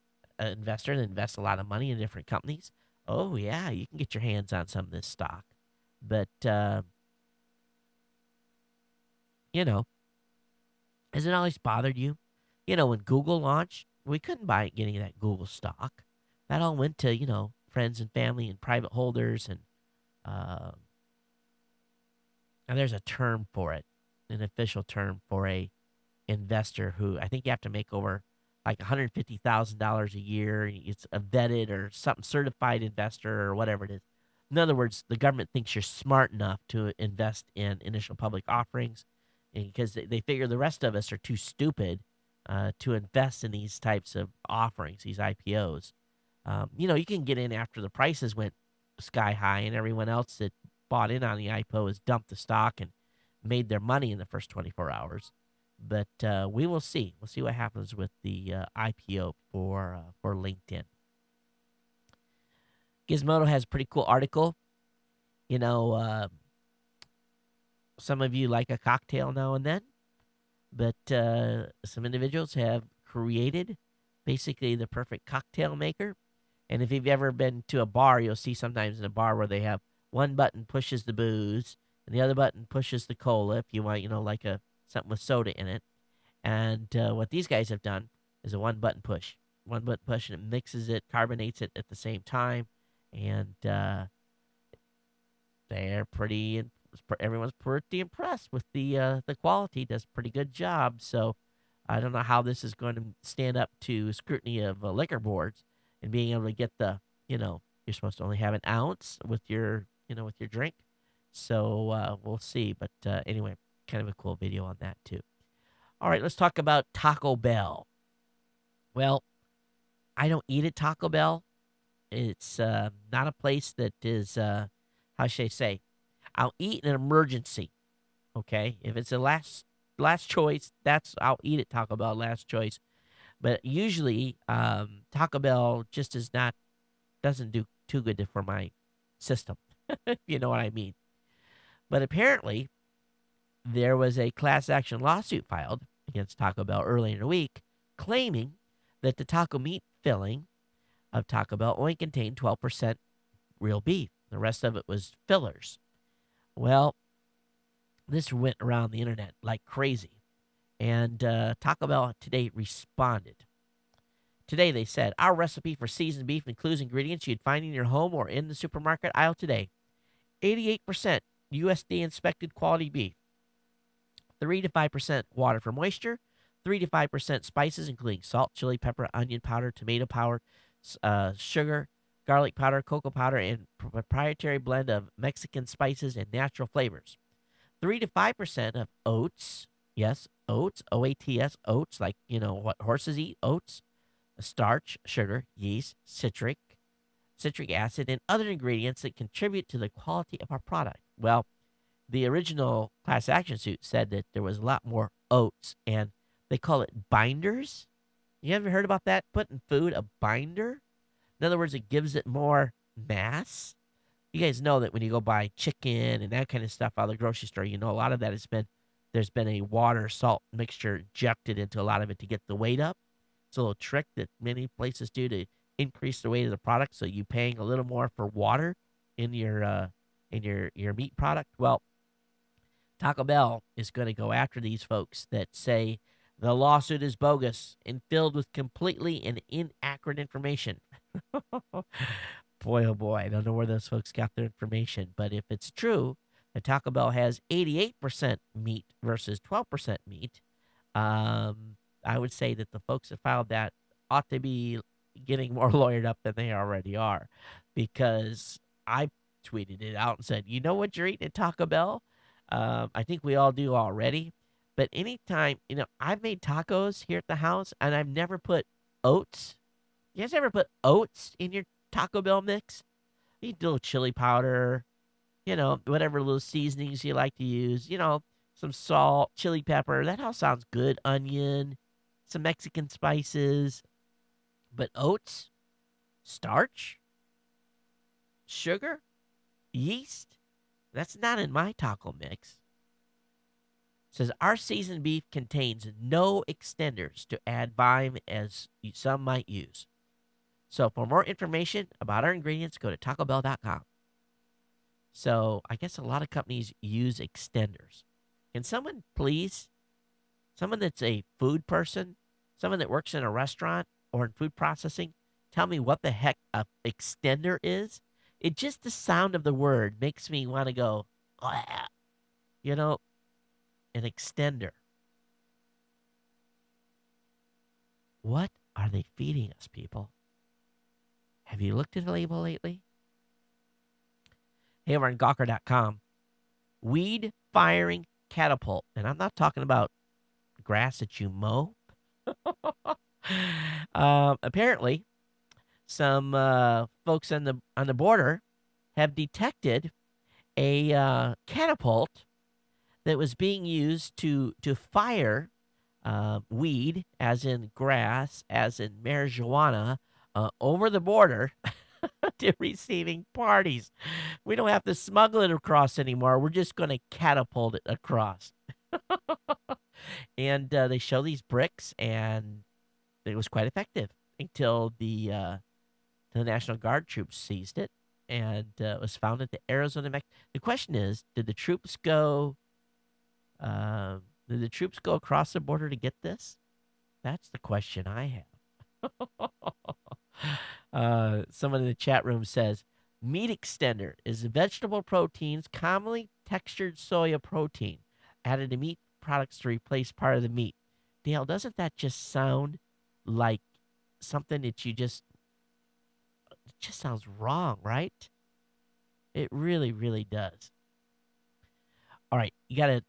investor that invests a lot of money in different companies, oh, yeah, you can get your hands on some of this stock. But, Has it always bothered you? You know, when Google launched, we couldn't buy any of that Google stock. That all went to, friends and family and private holders. Uh, and there's a term for it, an official term for a investor who I think you have to make over like $150,000 a year. It's a vetted or something certified investor or whatever it is. In other words, the government thinks you're smart enough to invest in initial public offerings because they figure the rest of us are too stupid to invest in these types of offerings, these IPOs. You can get in after the prices went sky high and everyone else that bought in on the IPO has dumped the stock and made their money in the first 24 hours. But we will see. We'll see what happens with the IPO for LinkedIn. Gizmodo has a pretty cool article. You know, some of you like a cocktail now and then, but some individuals have created basically the perfect cocktail maker. And if you've ever been to a bar, you'll see sometimes in a bar where they have one button pushes the booze and the other button pushes the cola if you want, like something with soda in it. And what these guys have done is a one button push, and it mixes it, carbonates it at the same time, and they're everyone's pretty impressed with the quality. Does a pretty good job. So I don't know how this is going to stand up to scrutiny of liquor boards and being able to get you're supposed to only have an ounce with your drink. So we'll see. But anyway, kind of a cool video on that too. All right, let's talk about Taco Bell. Well, I don't eat at Taco Bell. It's not a place that is, how should I say, I'll eat in an emergency, okay? If it's a last choice, I'll eat at Taco Bell, last choice. But usually, Taco Bell just doesn't do too good for my system, if you know what I mean. But apparently, there was a class action lawsuit filed against Taco Bell earlier in the week, claiming that the taco meat filling of Taco Bell only contained 12% real beef. The rest of it was fillers. Well, this went around the internet like crazy. And Taco Bell today responded. Today they said, our recipe for seasoned beef includes ingredients you'd find in your home or in the supermarket aisle today. 88% USDA inspected quality beef. 3 to 5% water for moisture, 3 to 5% spices, including salt, chili, pepper, onion powder, tomato powder, sugar, garlic powder, cocoa powder, and proprietary blend of Mexican spices and natural flavors. 3 to 5% of oats, yes, oats, OATS, oats, like, what horses eat, oats, starch, sugar, yeast, citric acid, and other ingredients that contribute to the quality of our product. Well, the original class action suit said that there was a lot more oats, and they call it binders. You ever heard about that? Putting food a binder? In other words, it gives it more mass. You guys know that when you go buy chicken and that kind of stuff out of the grocery store, a lot of that there's been a water salt mixture injected into a lot of it to get the weight up. It's a little trick that many places do to increase the weight of the product, so you paying a little more for water in your meat product. Well, Taco Bell is going to go after these folks that say the lawsuit is bogus and filled with completely and inaccurate information. Boy, oh boy, I don't know where those folks got their information. But if it's true that Taco Bell has 88% meat versus 12% meat, I would say that the folks that filed that ought to be getting more lawyered up than they already are. Because I tweeted it out and said, you know what you're eating at Taco Bell? I think we all do already. But anytime, I've made tacos here at the house, and I've never put oats. You guys ever put oats in your Taco Bell mix? You do a little chili powder, whatever little seasonings you like to use, some salt, chili pepper. That all sounds good. Onion, some Mexican spices. But oats, starch, sugar, yeast, that's not in my taco mix. It says our seasoned beef contains no extenders to add volume as some might use. So for more information about our ingredients, go to tacobell.com. So I guess a lot of companies use extenders. Can someone someone that's a food person, someone that works in a restaurant or in food processing, tell me what the heck a extender is? It just the sound of the word makes me want to go, "Ah," you know, an extender. What are they feeding us, people? Have you looked at the label lately? Hey, over on Gawker.com, weed firing catapult. And I'm not talking about grass that you mow. Apparently, some folks on the border have detected a catapult that was being used to fire weed, as in grass, as in marijuana, over the border to receiving parties. We don't have to smuggle it across anymore. We're just going to catapult it across. And they show these bricks, and it was quite effective until the National Guard troops seized it, and it was found at the Arizona. The question is, did the troops go? Did the troops go across the border to get this? That's the question I have. Someone in the chat room says, meat extender is vegetable proteins, commonly textured soya protein, added to meat products to replace part of the meat. Dale, doesn't that just sound like something that it just sounds wrong, right? It really, really does. All right, you got to,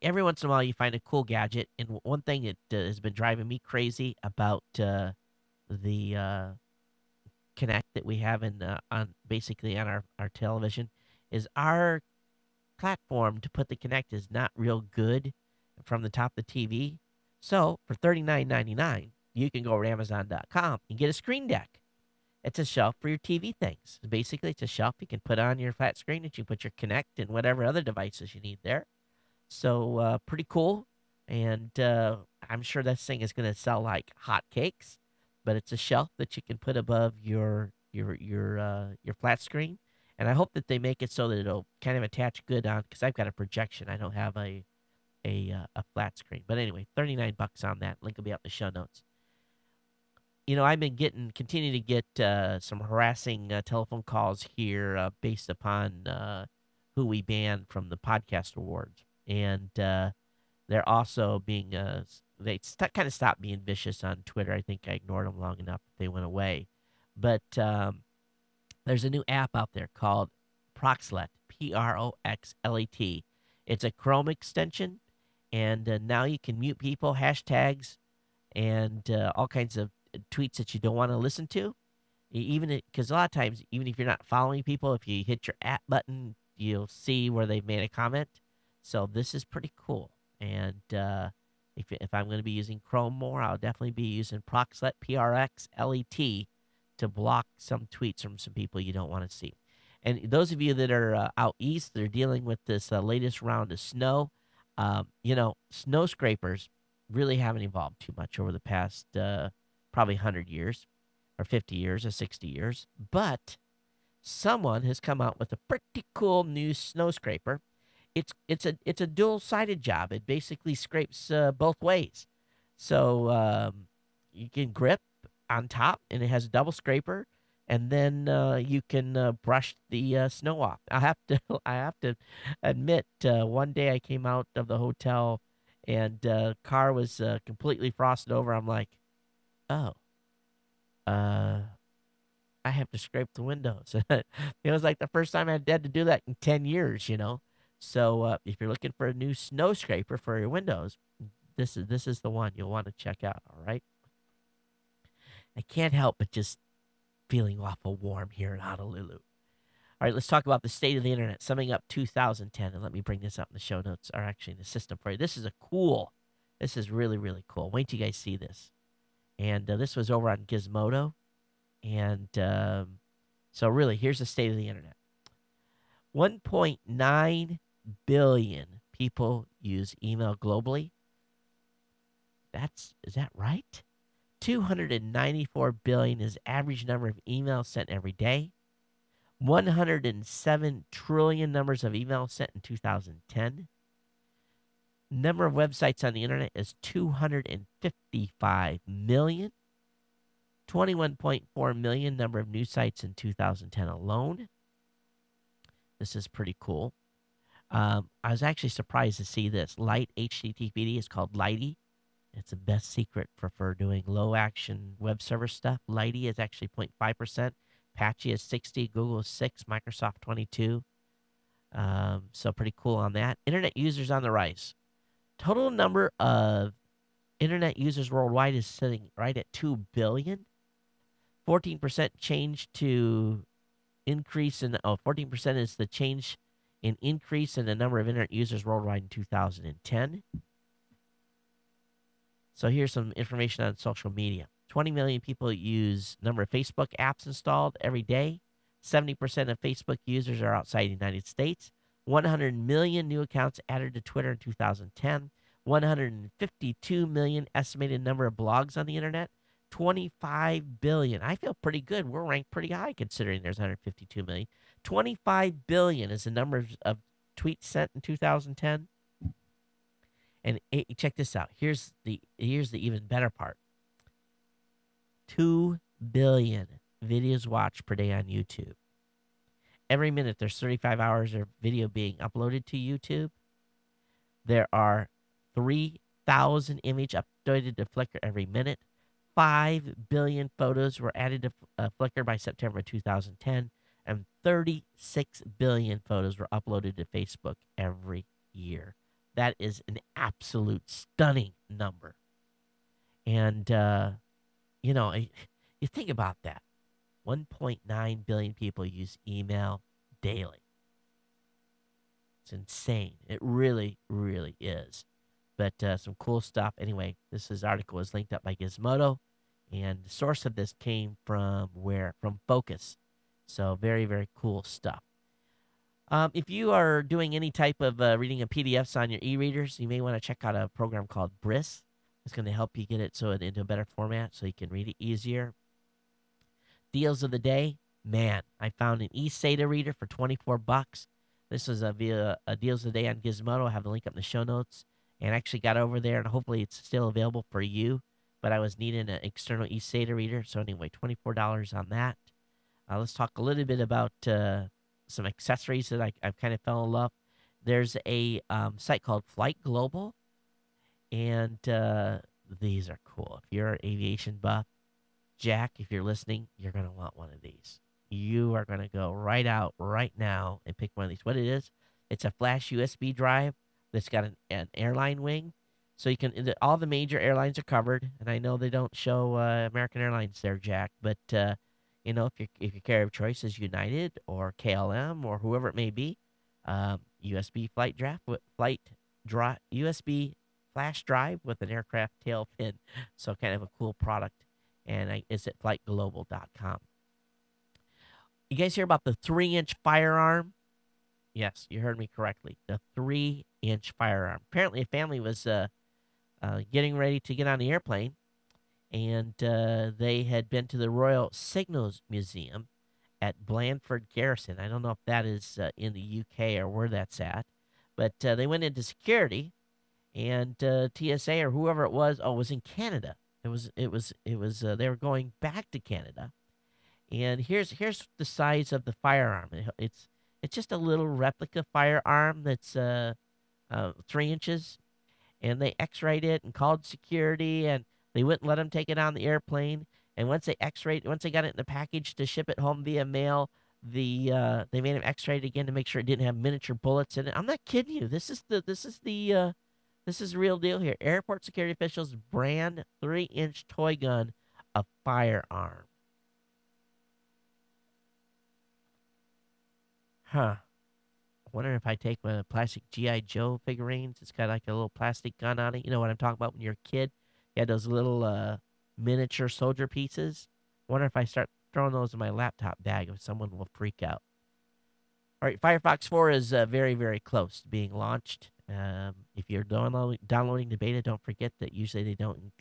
every once in a while you find a cool gadget. And one thing that has been driving me crazy about the Connect that we have on basically on our television is our platform to put the Connect is not real good from the top of the TV. So for $39.99, you can go over to Amazon.com and get a screen deck. It's a shelf for your TV things. Basically, it's a shelf you can put on your flat screen that you put your Connect and whatever other devices you need there. So pretty cool. And I'm sure this thing is going to sell like hotcakes. But it's a shelf that you can put above your flat screen. And I hope that they make it so that it'll kind of attach good on, because I've got a projection. I don't have a flat screen. But anyway, $39 on that. Link will be out in the show notes. You know, I've been continuing to get some harassing telephone calls here based upon who we banned from the podcast awards, and they're also being kind of stopped being vicious on Twitter. I think I ignored them long enough; they went away. But there's a new app out there called Proxlet, Proxlet. It's a Chrome extension, and now you can mute people, hashtags, and all kinds of tweets that you don't want to listen to. Even because a lot of times, even if you're not following people, if you hit your at button, you'll see where they've made a comment. So this is pretty cool. And if I'm going to be using Chrome more, I'll definitely be using Proxlet, Proxlet, to block some tweets from some people you don't want to see. And those of you that are out east that are dealing with this latest round of snow, snow scrapers really haven't evolved too much over the past probably 100 years or 50 years or 60 years. But someone has come out with a pretty cool new snow scraper. It's a dual-sided job. It basically scrapes both ways. So you can grip on top, and it has a double scraper, and then you can brush the snow off. I have to admit, one day I came out of the hotel, and car was completely frosted over. I'm like, oh, I have to scrape the windows. It was like the first time I had to do that in 10 years, So if you're looking for a new snow scraper for your windows, this is the one you'll want to check out, all right? I can't help but just feeling awful warm here in Honolulu. All right, let's talk about the state of the internet, summing up 2010. And let me bring this up in the show notes, or actually in the system for you. This is really, really cool. Wait till you guys see this. And this was over on Gizmodo. And so really, here's the state of the internet. 1.9 billion people use email globally. Is that right? 294 billion is average number of emails sent every day. 107 trillion numbers of emails sent in 2010. Number of websites on the internet is 255 million. 21.4 million number of news sites in 2010 alone. This is pretty cool. I was actually surprised to see this. Light HTTPD is called Lighty. It's the best secret for doing low action web server stuff. Lighty is actually 0.5%. Apache is 60. Google is 6. Microsoft 22. So pretty cool on that. Internet users on the rise. Total number of internet users worldwide is sitting right at 2 billion. 14% change to increase in 14% is the change in increase in the number of internet users worldwide in 2010. So here's some information on social media. 20 million people use number of Facebook apps installed every day. 70% of Facebook users are outside the United States. 100 million new accounts added to Twitter in 2010. 152 million estimated number of blogs on the internet. 25 billion. I feel pretty good. We're ranked pretty high considering there's 152 million. 25 billion is the number of tweets sent in 2010. And check this out. Here's the even better part. 2 billion videos watched per day on YouTube. Every minute there's 35 hours of video being uploaded to YouTube. There are 3,000 images uploaded to Flickr every minute. 5 billion photos were added to Flickr by September 2010, and 36 billion photos were uploaded to Facebook every year. That is an absolute stunning number. And, you think about that. 1.9 billion people use email daily. It's insane. It really, really is. But some cool stuff. Anyway, this article is linked up by Gizmodo, and the source of this came from where? From Focus. So very, very cool stuff. If you are doing any type of reading of PDFs on your e-readers, you may want to check out a program called Briss. It's going to help you get it into a better format so you can read it easier. Deals of the day. Man, I found an eSATA reader for $24. This is via Deals of the Day on Gizmodo. I have the link up in the show notes. And I actually got over there, and hopefully it's still available for you. But I was needing an external eSATA reader. So anyway, $24 on that. Let's talk a little bit about some accessories that I've kind of fell in love. There's a site called Flight Global, and these are cool. If you're an aviation buff, Jack, if you're listening, you're going to want one of these. You are going to go right out right now and pick one of these. What it is, it's a flash USB drive that's got an airline wing. So you can, all the major airlines are covered, and I know they don't show American Airlines there, Jack, but if your carrier of choice is United or KLM or whoever it may be, USB USB flash drive with an aircraft tail fin. So kind of a cool product, and it's at flightglobal.com. You guys hear about the 3-inch firearm? Yes, you heard me correctly. The 3-inch firearm. Apparently, a family was getting ready to get on the airplane, and they had been to the Royal Signals Museum at Blandford Garrison. I don't know if that is in the UK or where that's at, but they went into security, and TSA or whoever it was in Canada. It was they were going back to Canada, and here's the size of the firearm. It's just a little replica firearm that's 3 inches, and they X-rayed it and called security, and they wouldn't let them take it on the airplane. And once they got it in the package to ship it home via mail, they made them X-ray it again to make sure it didn't have miniature bullets in it. I'm not kidding you. This is the real deal here. Airport security officials brand 3-inch toy gun a firearm. Huh. I wonder if I take one of the plastic G.I. Joe figurines. It's got like a little plastic gun on it. You know what I'm talking about when you're a kid? You had those little miniature soldier pieces. I wonder if I start throwing those in my laptop bag, if someone will freak out. All right, Firefox 4 is very, very close to being launched. If you're downloading the beta, don't forget that usually they don't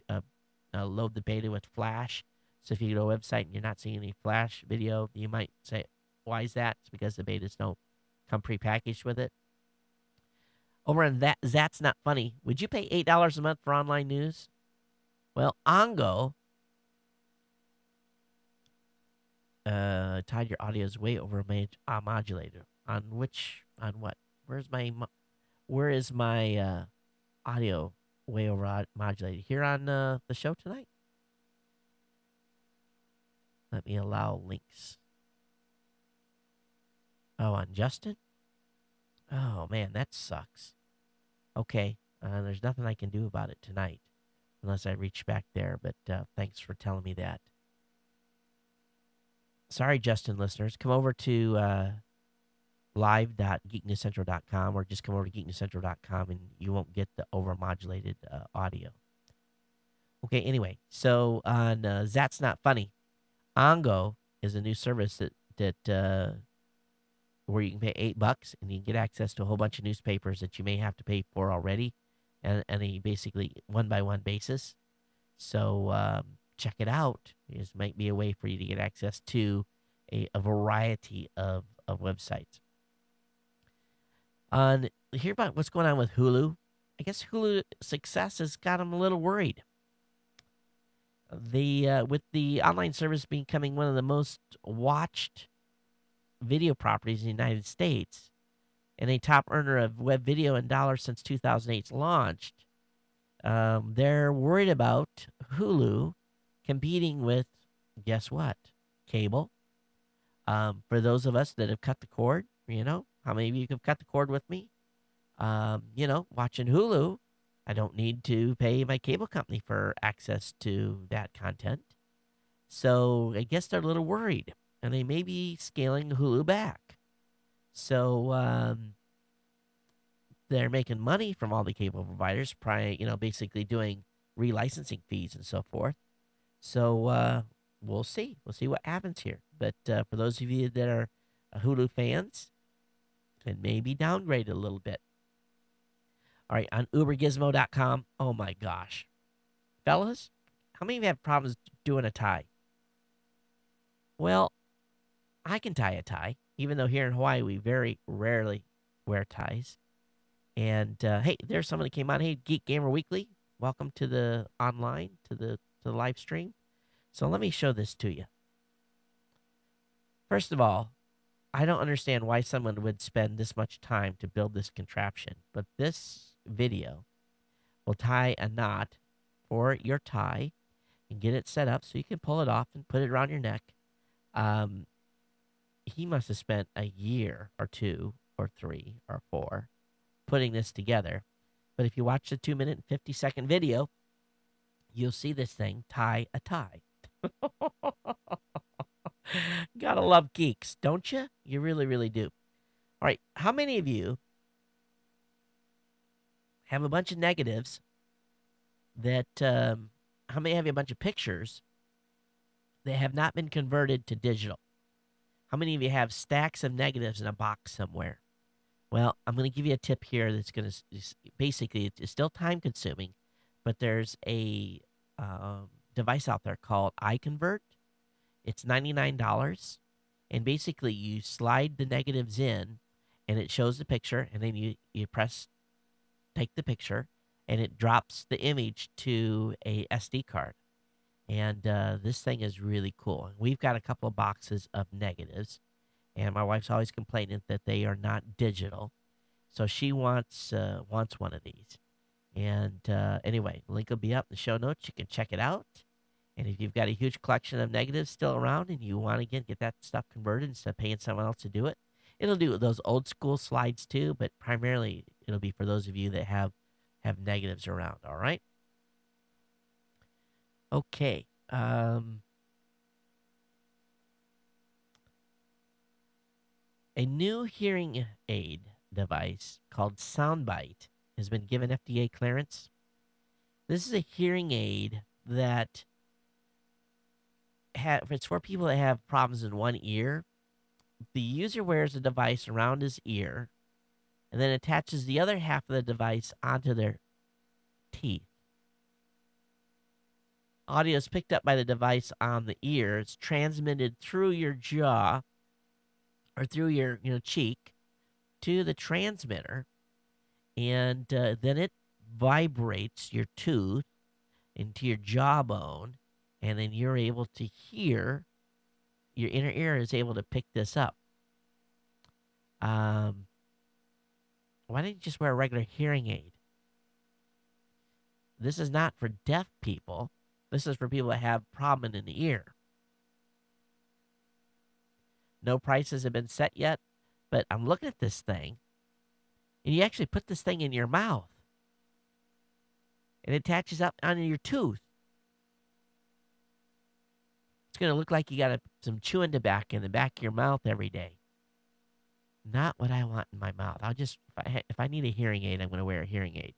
load the beta with Flash. So if you go to a website and you're not seeing any Flash video, you might say, why is that? It's because the betas don't come prepackaged with it. Over on That's Not Funny, would you pay $8 a month for online news? Well, Ongo, Todd, your audio is way over modulator. On what? Where is my audio way over modulated? Here on the show tonight? Let me allow links. Oh, on Justin? Oh, man, that sucks. Okay, there's nothing I can do about it tonight unless I reach back there, but thanks for telling me that. Sorry, Justin listeners. Come over to live.geeknewscentral.com or just come over to geeknewscentral.com and you won't get the overmodulated audio. Okay, anyway, so on That's Not Funny, Ongo is a new service that where you can pay $8 and you can get access to a whole bunch of newspapers that you may have to pay for already, and a basically one-by-one basis. So check it out. This might be a way for you to get access to a variety of websites. Hear about what's going on with Hulu. I guess Hulu success has got them a little worried. With the online service becoming one of the most watched video properties in the United States and a top earner of web video in dollars since 2008's launched, they're worried about Hulu competing with, guess what? Cable. For those of us that have cut the cord, how many of you have cut the cord with me? Watching Hulu, I don't need to pay my cable company for access to that content. So I guess they're a little worried, and they may be scaling Hulu back. So they're making money from all the cable providers, basically doing relicensing fees and so forth. So we'll see. We'll see what happens here. But for those of you that are Hulu fans, it may be downgraded a little bit. All right, on ubergizmo.com, oh my gosh. Fellas, how many of you have problems doing a tie? Well, I can tie a tie, even though here in Hawaii we very rarely wear ties. And hey, there's someone that came on. Hey, Geek Gamer Weekly, welcome to the online, to the live stream. So let me show this to you. First of all, I don't understand why someone would spend this much time to build this contraption, but this video will tie a knot for your tie and get it set up so you can pull it off and put it around your neck. He must have spent a year or 2 or 3 or 4 putting this together. But if you watch the 2-minute and 50-second video, you'll see this thing tie a tie. Gotta love geeks, don't you? You really, really do. All right, how many of you have a bunch of negatives that, how many have you a bunch of pictures that have not been converted to digital? How many of you have stacks of negatives in a box somewhere? Well, I'm going to give you a tip here that's going to, basically, it's still time consuming, but there's a device out there called iConvert. It's $99, and basically you slide the negatives in, and it shows the picture, and then you take the picture, and it drops the image to a SD card. And this thing is really cool. We've got a couple of boxes of negatives, and my wife's always complaining that they are not digital, so she wants one of these. And anyway, link will be up in the show notes. You can check it out. And if you've got a huge collection of negatives still around and you want to get that stuff converted instead of paying someone else to do it, it'll do those old school slides too, but primarily it'll be for those of you that have negatives around, all right? Okay. A new hearing aid device called Soundbite has been given FDA clearance. This is a hearing aid that it's for people that have problems in one ear. The user wears a device around his ear and then attaches the other half of the device onto their teeth. Audio is picked up by the device on the ear. It's transmitted through your jaw or through your cheek to the transmitter, and then it vibrates your tooth into your jawbone, and then you're able to hear. Your inner ear is able to pick this up. Um, why don't you just wear a regular hearing aid? This is not for deaf people. This is for people that have problem in the ear. No prices have been set yet, but I'm looking at this thing, and you actually put this thing in your mouth, and it attaches up onto your tooth. It's going to look like you got some chewing tobacco in the back of your mouth every day. Not what I want in my mouth. I'll just, if I need a hearing aid, I'm going to wear a hearing aid.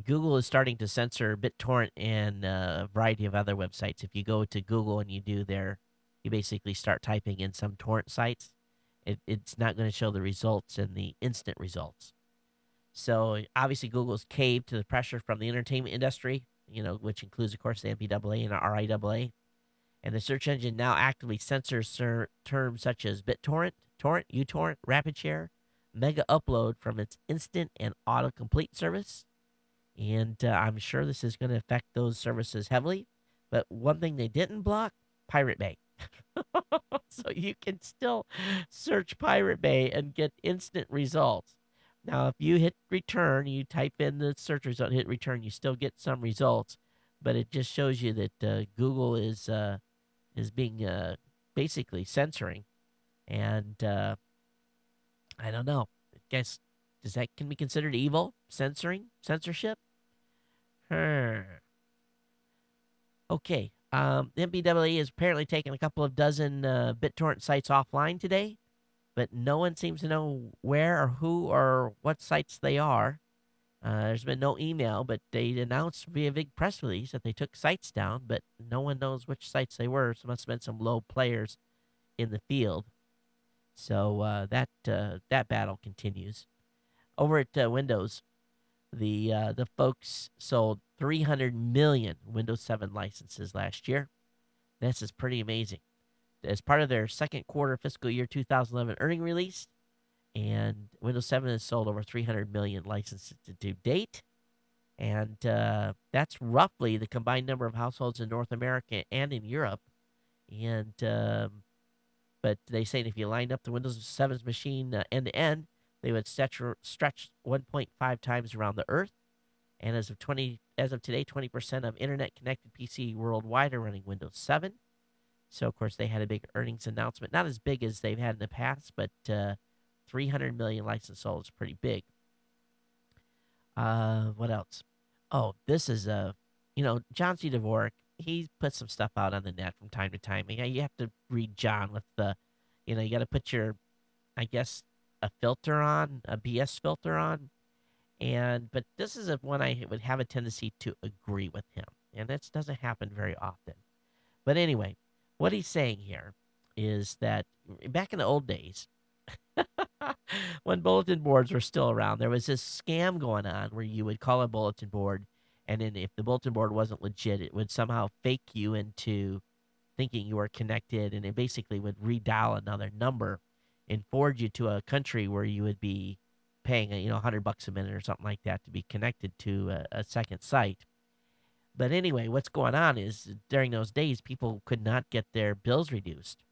Google is starting to censor BitTorrent and a variety of other websites. If you go to Google and you basically start typing in some torrent sites, it's not going to show the results and the instant results. So obviously Google's caved to the pressure from the entertainment industry, which includes, of course, the MPAA and the RIAA. And the search engine now actively censors terms such as BitTorrent, Torrent, uTorrent, RapidShare, Mega Upload from its instant and autocomplete service. And I'm sure this is going to affect those services heavily. But one thing they didn't block, Pirate Bay. So you can still search Pirate Bay and get instant results. Now, if you hit return, you type in the search result, hit return, you still get some results. But it just shows you that Google is being basically censoring. And I don't know. I guess, can be considered evil? Censorship? Okay. The MPAA is apparently taking a couple of dozen BitTorrent sites offline today, but no one seems to know where or who or what sites they are. There's been no email, but they announced via big press release that they took sites down, but no one knows which sites they were. So it must have been some low players in the field. So that battle continues. Over at Windows, the folks sold 300 million Windows 7 licenses last year. This is pretty amazing. As part of their second quarter fiscal year 2011 earning release, and Windows 7 has sold over 300 million licenses to date. And that's roughly the combined number of households in North America and in Europe. And but they say if you lined up the Windows 7's machine end to end, they would stretch 1.5 times around the Earth. And as of today, 20% of internet-connected PC worldwide are running Windows 7. So, of course, they had a big earnings announcement. Not as big as they've had in the past, but 300 million license sold is pretty big. What else? Oh, this is John C. Dvorak. He puts some stuff out on the net from time to time. You have to read John with you got to put your, I guess, a filter on, a BS filter on. But this is one I would have a tendency to agree with him. And that doesn't happen very often. But anyway, what he's saying here is that back in the old days, when bulletin boards were still around, there was this scam going on where you would call a bulletin board, and then if the bulletin board wasn't legit, it would somehow fake you into thinking you were connected, and it basically would redial another number and forward you to a country where you would be paying $100 a minute or something like that to be connected to a second site. But anyway, what's going on is during those days, people could not get their bills reduced.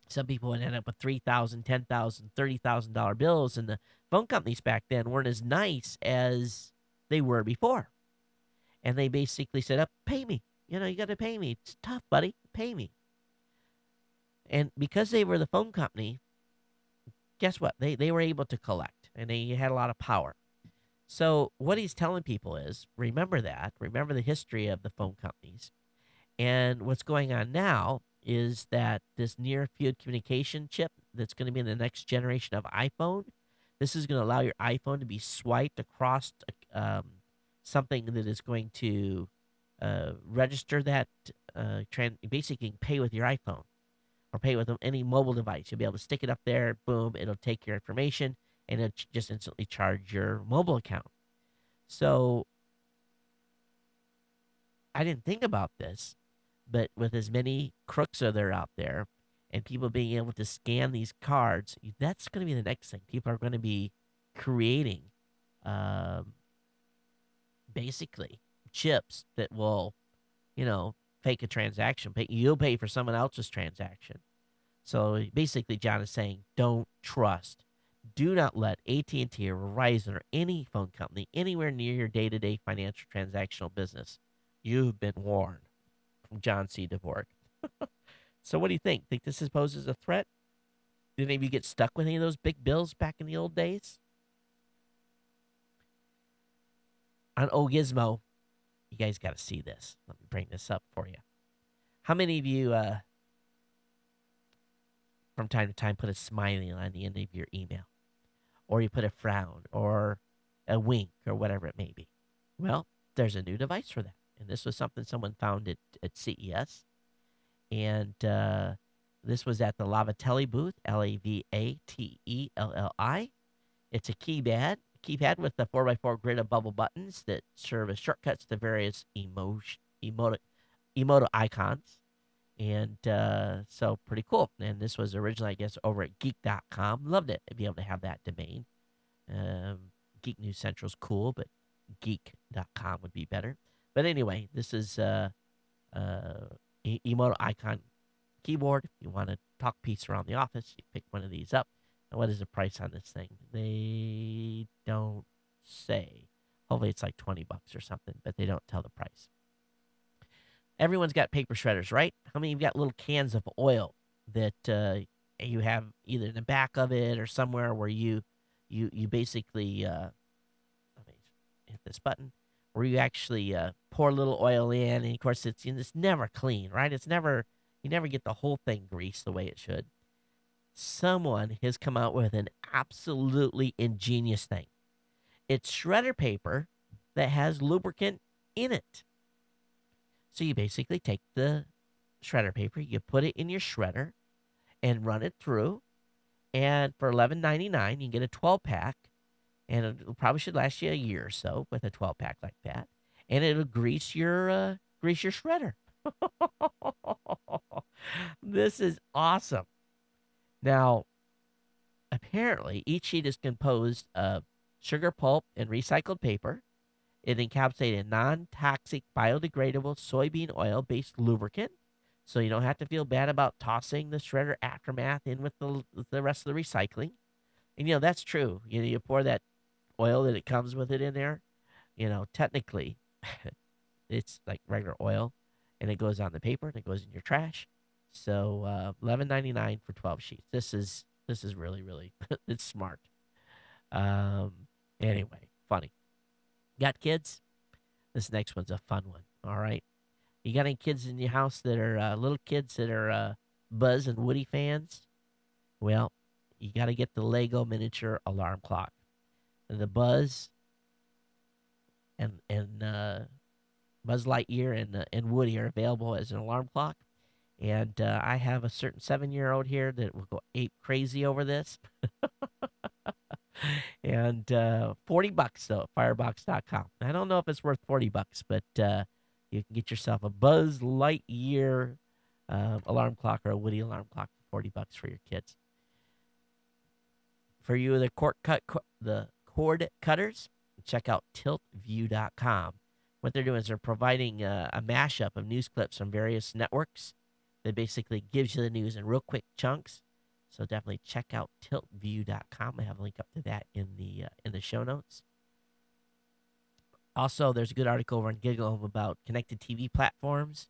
Some people would end up with $3,000, $10,000, $30,000 bills, and the phone companies back then weren't as nice as they were before. And they basically said, pay me. You got to pay me. It's tough, buddy. Pay me. And because they were the phone company, guess what? They were able to collect, and they had a lot of power. So what he's telling people is, remember that. Remember the history of the phone companies. And what's going on now is that this near-field communication chip that's going to be in the next generation of iPhone, this is going to allow your iPhone to be swiped across something that is going to register that, basically pay with your iPhone or pay with any mobile device. You'll be able to stick it up there, boom, it'll take your information, and it'll just instantly charge your mobile account. So I didn't think about this, but with as many crooks that are out there, and people being able to scan these cards, that's going to be the next thing. People are going to be creating um, basically chips that will, fake a transaction. You'll pay for someone else's transaction. So basically, John is saying, don't trust. Do not let AT&T or Verizon or any phone company anywhere near your day-to-day financial transactional business. You've been warned. From John C. DeVore. So what do you think? Think this poses a threat? Did any of you get stuck with any of those big bills back in the old days? On Gizmo, you guys got to see this. Let me bring this up for you. How many of you, from time to time, put a smiley on the end of your email? Or you put a frown or a wink or whatever it may be? Well, there's a new device for that. And this was something someone found at CES. And this was at the Lavatelli booth, Lavattelli. It's a keypad with the 4x4 grid of bubble buttons that serve as shortcuts to various emote icons. And so pretty cool. And this was originally, I guess, over at Geek.com. Loved it to be able to have that domain. Geek News Central's cool, but Geek.com would be better. But anyway, this is emote icon keyboard. If you want to talk peace around the office, you pick one of these up. And what is the price on this thing? They don't say. Hopefully it's like $20 or something, but they don't tell the price. Everyone's got paper shredders, right? How many of you got little cans of oil that you have either in the back of it or somewhere where you basically let me hit this button, where you actually pour a little oil in, and of course it's never clean, right? You never get the whole thing greased the way it should. Someone has come out with an absolutely ingenious thing. It's shredder paper that has lubricant in it. So you basically take the shredder paper, you put it in your shredder, and run it through. And for $11.99, you can get a 12-pack, and it probably should last you a year or so with a 12-pack like that. And it'll grease your shredder. This is awesome. Now, apparently, each sheet is composed of sugar pulp and recycled paper. It encapsulates a non-toxic, biodegradable soybean oil-based lubricant, so you don't have to feel bad about tossing the shredder aftermath in with the rest of the recycling. And, that's true. You pour that oil that it comes with it in there, technically, it's like regular oil, and it goes on the paper, and it goes in your trash. So $11.99 for 12 sheets. This is really, really, it's smart. Anyway, funny. Got kids? This next one's a fun one. All right. You got any kids in your house that are little kids that are Buzz and Woody fans? Well, you got to get the Lego miniature alarm clock. The Buzz and Buzz Lightyear and Woody are available as an alarm clock. And I have a certain 7-year-old here that will go ape crazy over this. And $40 though at firebox.com. I don't know if it's worth $40, but you can get yourself a Buzz Lightyear alarm clock or a Woody alarm clock for $40 for your kids. For you, the cord cutters, check out tiltview.com. What they're doing is they're providing a mashup of news clips from various networks that basically gives you the news in real quick chunks. So definitely check out tiltview.com. I have a link up to that in the show notes. Also, there's a good article over on Giggle about connected TV platforms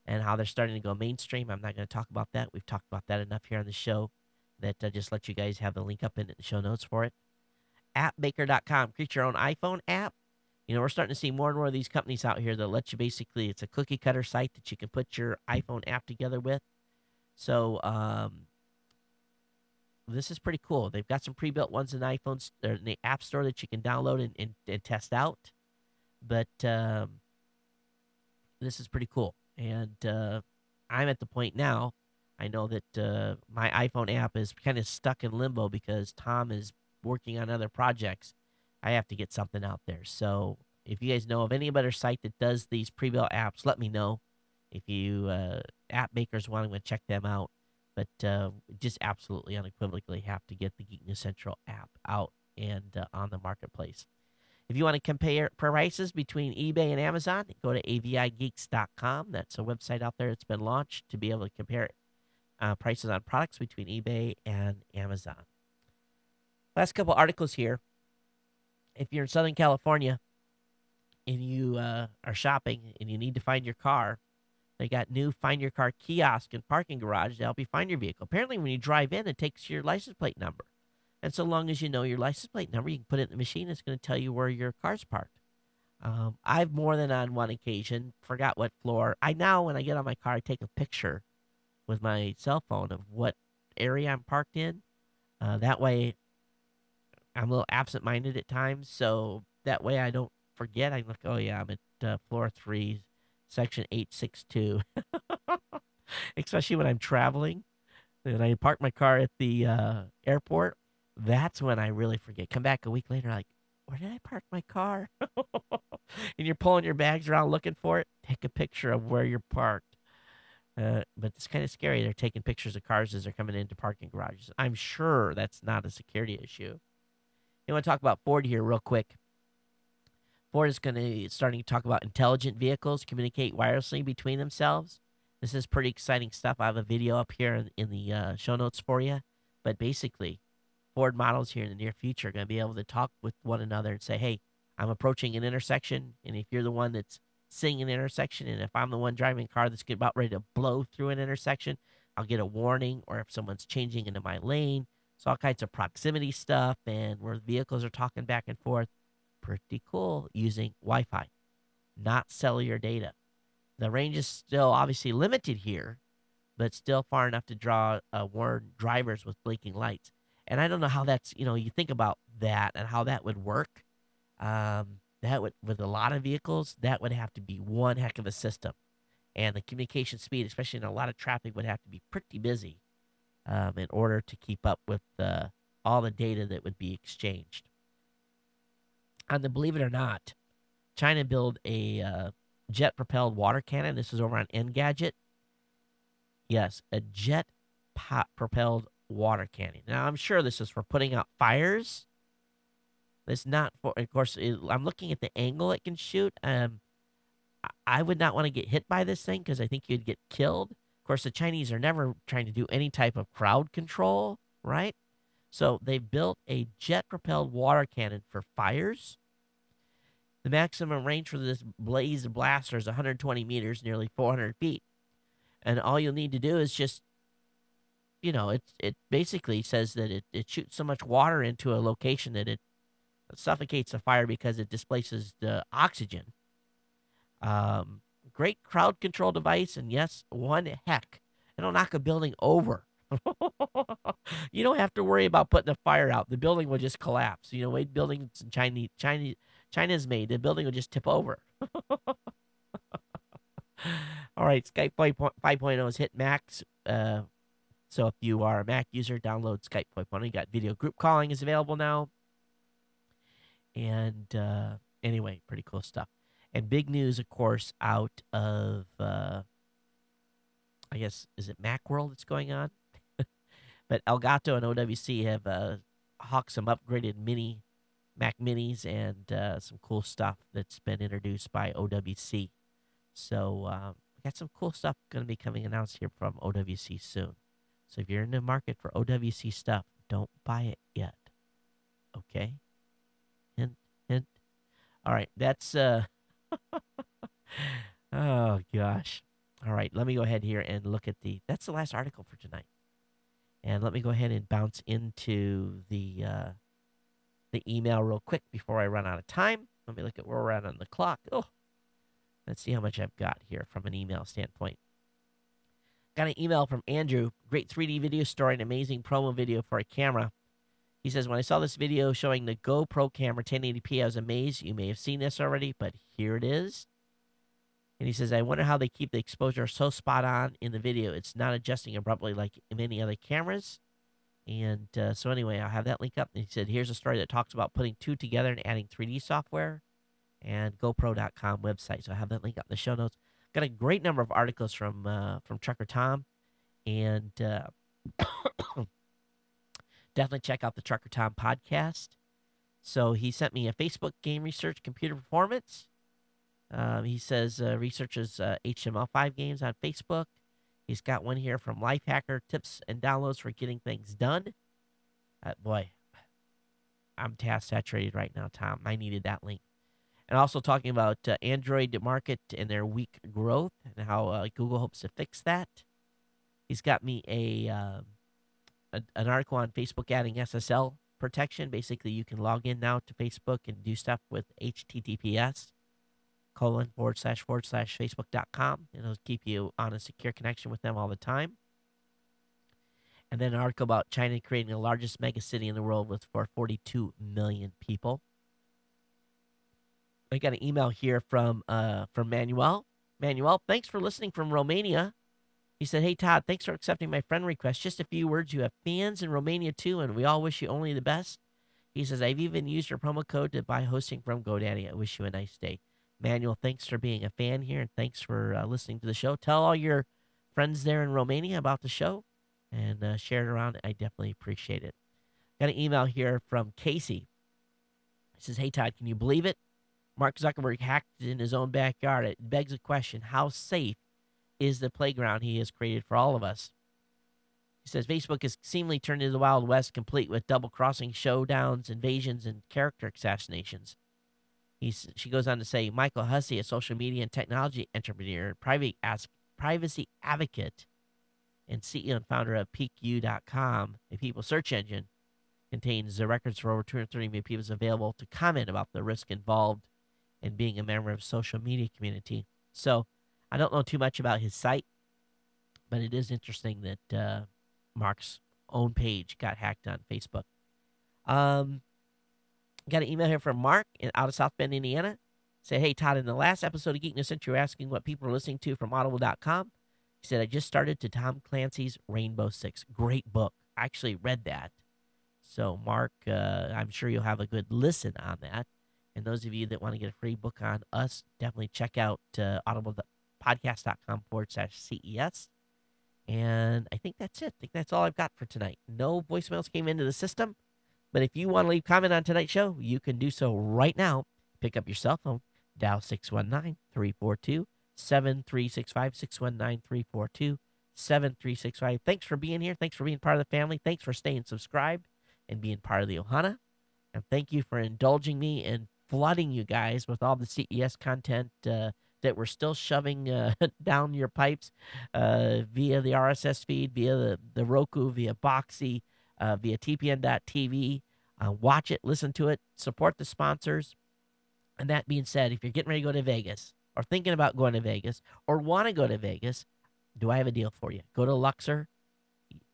and how they're starting to go mainstream. I'm not going to talk about that. We've talked about that enough here on the show that I just let you guys have the link up in the show notes for it. Appmaker.com. Create your own iPhone app. We're starting to see more and more of these companies out here that let you basically, it's a cookie cutter site that you can put your iPhone app together with. So, this is pretty cool. They've got some pre-built ones in iPhones or in the App Store that you can download and test out. But this is pretty cool. And I'm at the point now, I know that my iPhone app is kind of stuck in limbo because Tom is working on other projects. I have to get something out there. So if you guys know of any better site that does these pre-built apps, let me know. If you app makers want, I'm going to check them out. But just absolutely unequivocally have to get the Geek News Central app out and on the marketplace. If you want to compare prices between eBay and Amazon, go to avigeeks.com. That's a website out there that's been launched to be able to compare prices on products between eBay and Amazon. Last couple articles here. If you're in Southern California and you are shopping and you need to find your car, they got new Find Your Car kiosk and parking garage to help you find your vehicle. Apparently, when you drive in, it takes your license plate number. And so long as you know your license plate number, you can put it in the machine. It's going to tell you where your car's parked. I've more than on one occasion forgot what floor. Now, when I get on my car, I take a picture with my cell phone of what area I'm parked in. That way, I'm a little absent-minded at times. So that way I don't forget. I'm like, oh, yeah, I'm at floor 3, section 862. Especially when I'm traveling and I park my car at the airport. That's when I really forget. Come back a week later, like, where did I park my car? And you're pulling your bags around looking for it. Take a picture of where you're parked. But it's kind of scary. They're taking pictures of cars as they're coming into parking garages. I'm sure that's not a security issue. You want to talk about Ford here real quick. Ford is starting to talk about intelligent vehicles communicate wirelessly between themselves. This is pretty exciting stuff. I have a video up here in the show notes for you. But basically, Ford models here in the near future are going to be able to talk with one another and say, hey, I'm approaching an intersection, and if you're the one that's sitting in an intersection, and if I'm the one driving a car that's about ready to blow through an intersection, I'll get a warning, or if someone's changing into my lane. So all kinds of proximity stuff, and where vehicles are talking back and forth. Pretty cool using Wi-Fi, not cellular data. The range is still obviously limited here, but still far enough to warn drivers with blinking lights. And I don't know how that's, you think about that and how that would work. That would, with a lot of vehicles, that would have to be one heck of a system. And the communication speed, especially in a lot of traffic, would have to be pretty busy in order to keep up with all the data that would be exchanged. And believe it or not, China built a jet-propelled water cannon. This is over on Engadget. Yes, a jet-propelled water cannon. Now, I'm sure this is for putting out fires. It's not for, of course, I'm looking at the angle it can shoot. I would not want to get hit by this thing because I think you'd get killed. Of course, the Chinese are never trying to do any type of crowd control, right? So they built a jet-propelled water cannon for fires. The maximum range for this blaze blaster is 120 meters, nearly 400 feet. And all you'll need to do is just, it basically says that it shoots so much water into a location that it suffocates the fire because it displaces the oxygen. Great crowd control device, and yes, one heck, it'll knock a building over. You don't have to worry about putting the fire out. The building will just collapse. Wait, buildings China's made, the building will just tip over. All right, Skype 5.0 has hit Macs. So if you are a Mac user, download Skype 5.0. You got video group calling is available now. And anyway, pretty cool stuff. And big news, of course, out of, I guess, is it Macworld that's going on? But Elgato and OWC have hawked some upgraded Mac Minis and some cool stuff that's been introduced by OWC. So we got some cool stuff going to be coming announced here from OWC soon. So if you're in the market for OWC stuff, don't buy it yet. Okay? Hint, hint. All right, that's oh gosh. All right, let me go ahead here and look at that's the last article for tonight. And let me go ahead and bounce into the email real quick before I run out of time. Let me look at where we're at on the clock. Oh, let's see how much I've got here from an email standpoint. Got an email from Andrew. Great 3D video story and amazing promo video for a camera. He says, when I saw this video showing the GoPro camera 1080p, I was amazed. You may have seen this already, but here it is. And he says, I wonder how they keep the exposure so spot on in the video. It's not adjusting abruptly like many other cameras. And so anyway, I'll have that link up. And he said, here's a story that talks about putting two together and adding 3D software and GoPro.com website. So I have that link up in the show notes. Got a great number of articles from Trucker Tom. And Definitely check out the Trucker Tom podcast. So he sent me a Facebook game research computer performance. He says researches HTML5 games on Facebook. He's got one here from Lifehacker, tips and downloads for getting things done. Boy, I'm task saturated right now, Tom. I needed that link. And also talking about Android market and their weak growth and how Google hopes to fix that. He's got me an article on Facebook adding SSL protection. Basically, you can log in now to Facebook and do stuff with https://facebook.com. And it'll keep you on a secure connection with them all the time. And then an article about China creating the largest megacity in the world for 42 million people. I got an email here from Manuel. Manuel, thanks for listening from Romania. He said, hey, Todd, thanks for accepting my friend request. Just a few words. You have fans in Romania, too, and we all wish you only the best. He says, I've even used your promo code to buy hosting from GoDaddy. I wish you a nice day. Manuel, thanks for being a fan here, and thanks for listening to the show. Tell all your friends there in Romania about the show and share it around. I definitely appreciate it. Got an email here from Casey. He says, hey, Todd, can you believe it? Mark Zuckerberg hacked in his own backyard. It begs a question. How safe is the playground he has created for all of us? He says Facebook has seemingly turned into the Wild West, complete with double-crossing showdowns, invasions, and character assassinations. She goes on to say, Michael Hussey, a social media and technology entrepreneur, privacy advocate, and CEO and founder of PeakU.com, a people search engine, contains the records for over 230 million people available to comment about the risk involved in being a member of social media community. So I don't know too much about his site, but it is interesting that Mark's own page got hacked on Facebook. Got an email here from Mark out of South Bend, Indiana. Say, hey, Todd, in the last episode of Geek News Center, you were asking what people are listening to from Audible.com. He said, I just started to Tom Clancy's Rainbow Six. Great book. I actually read that. So, Mark, I'm sure you'll have a good listen on that. And those of you that want to get a free book on us, definitely check out audiblepodcast.com/CES. And I think that's it. I think that's all I've got for tonight. No voicemails came into the system. But if you want to leave comment on tonight's show, you can do so right now. Pick up your cell phone, dial 619-342-7365, 619-342-7365. Thanks for being here. Thanks for being part of the family. Thanks for staying subscribed and being part of the Ohana. And thank you for indulging me and flooding you guys with all the CES content that we're still shoving down your pipes via the RSS feed, via the Roku, via Boxy, via TPN.TV. Watch it, listen to it, support the sponsors. And that being said, if you're getting ready to go to Vegas or thinking about going to Vegas or want to go to Vegas, do I have a deal for you? Go to Luxor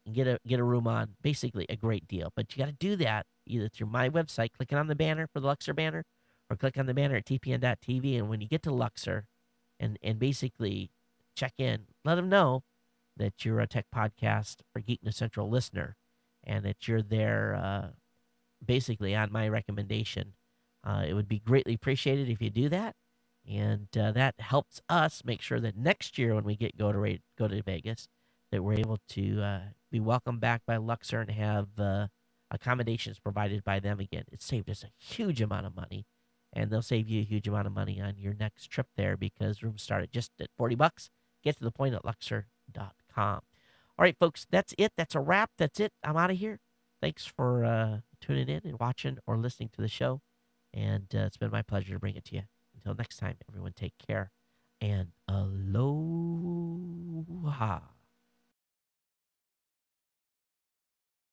and get a room on, basically a great deal. But you got to do that either through my website, clicking on the banner for the Luxor banner, or click on the banner at TPN.TV. And when you get to Luxor and basically check in, let them know that you're a Tech Podcast or Geek News Central listener and that you're there basically on my recommendation. It would be greatly appreciated if you do that. And that helps us make sure that next year when we go to Vegas, that we're able to be welcomed back by Luxor and have accommodations provided by them again. It saved us a huge amount of money, and they'll save you a huge amount of money on your next trip there because rooms start at just at $40. Get to the point at Luxor.com. All right, folks, that's it. That's a wrap. That's it. I'm out of here. Thanks for tuning in and watching or listening to the show. And it's been my pleasure to bring it to you. Until next time, everyone take care and aloha.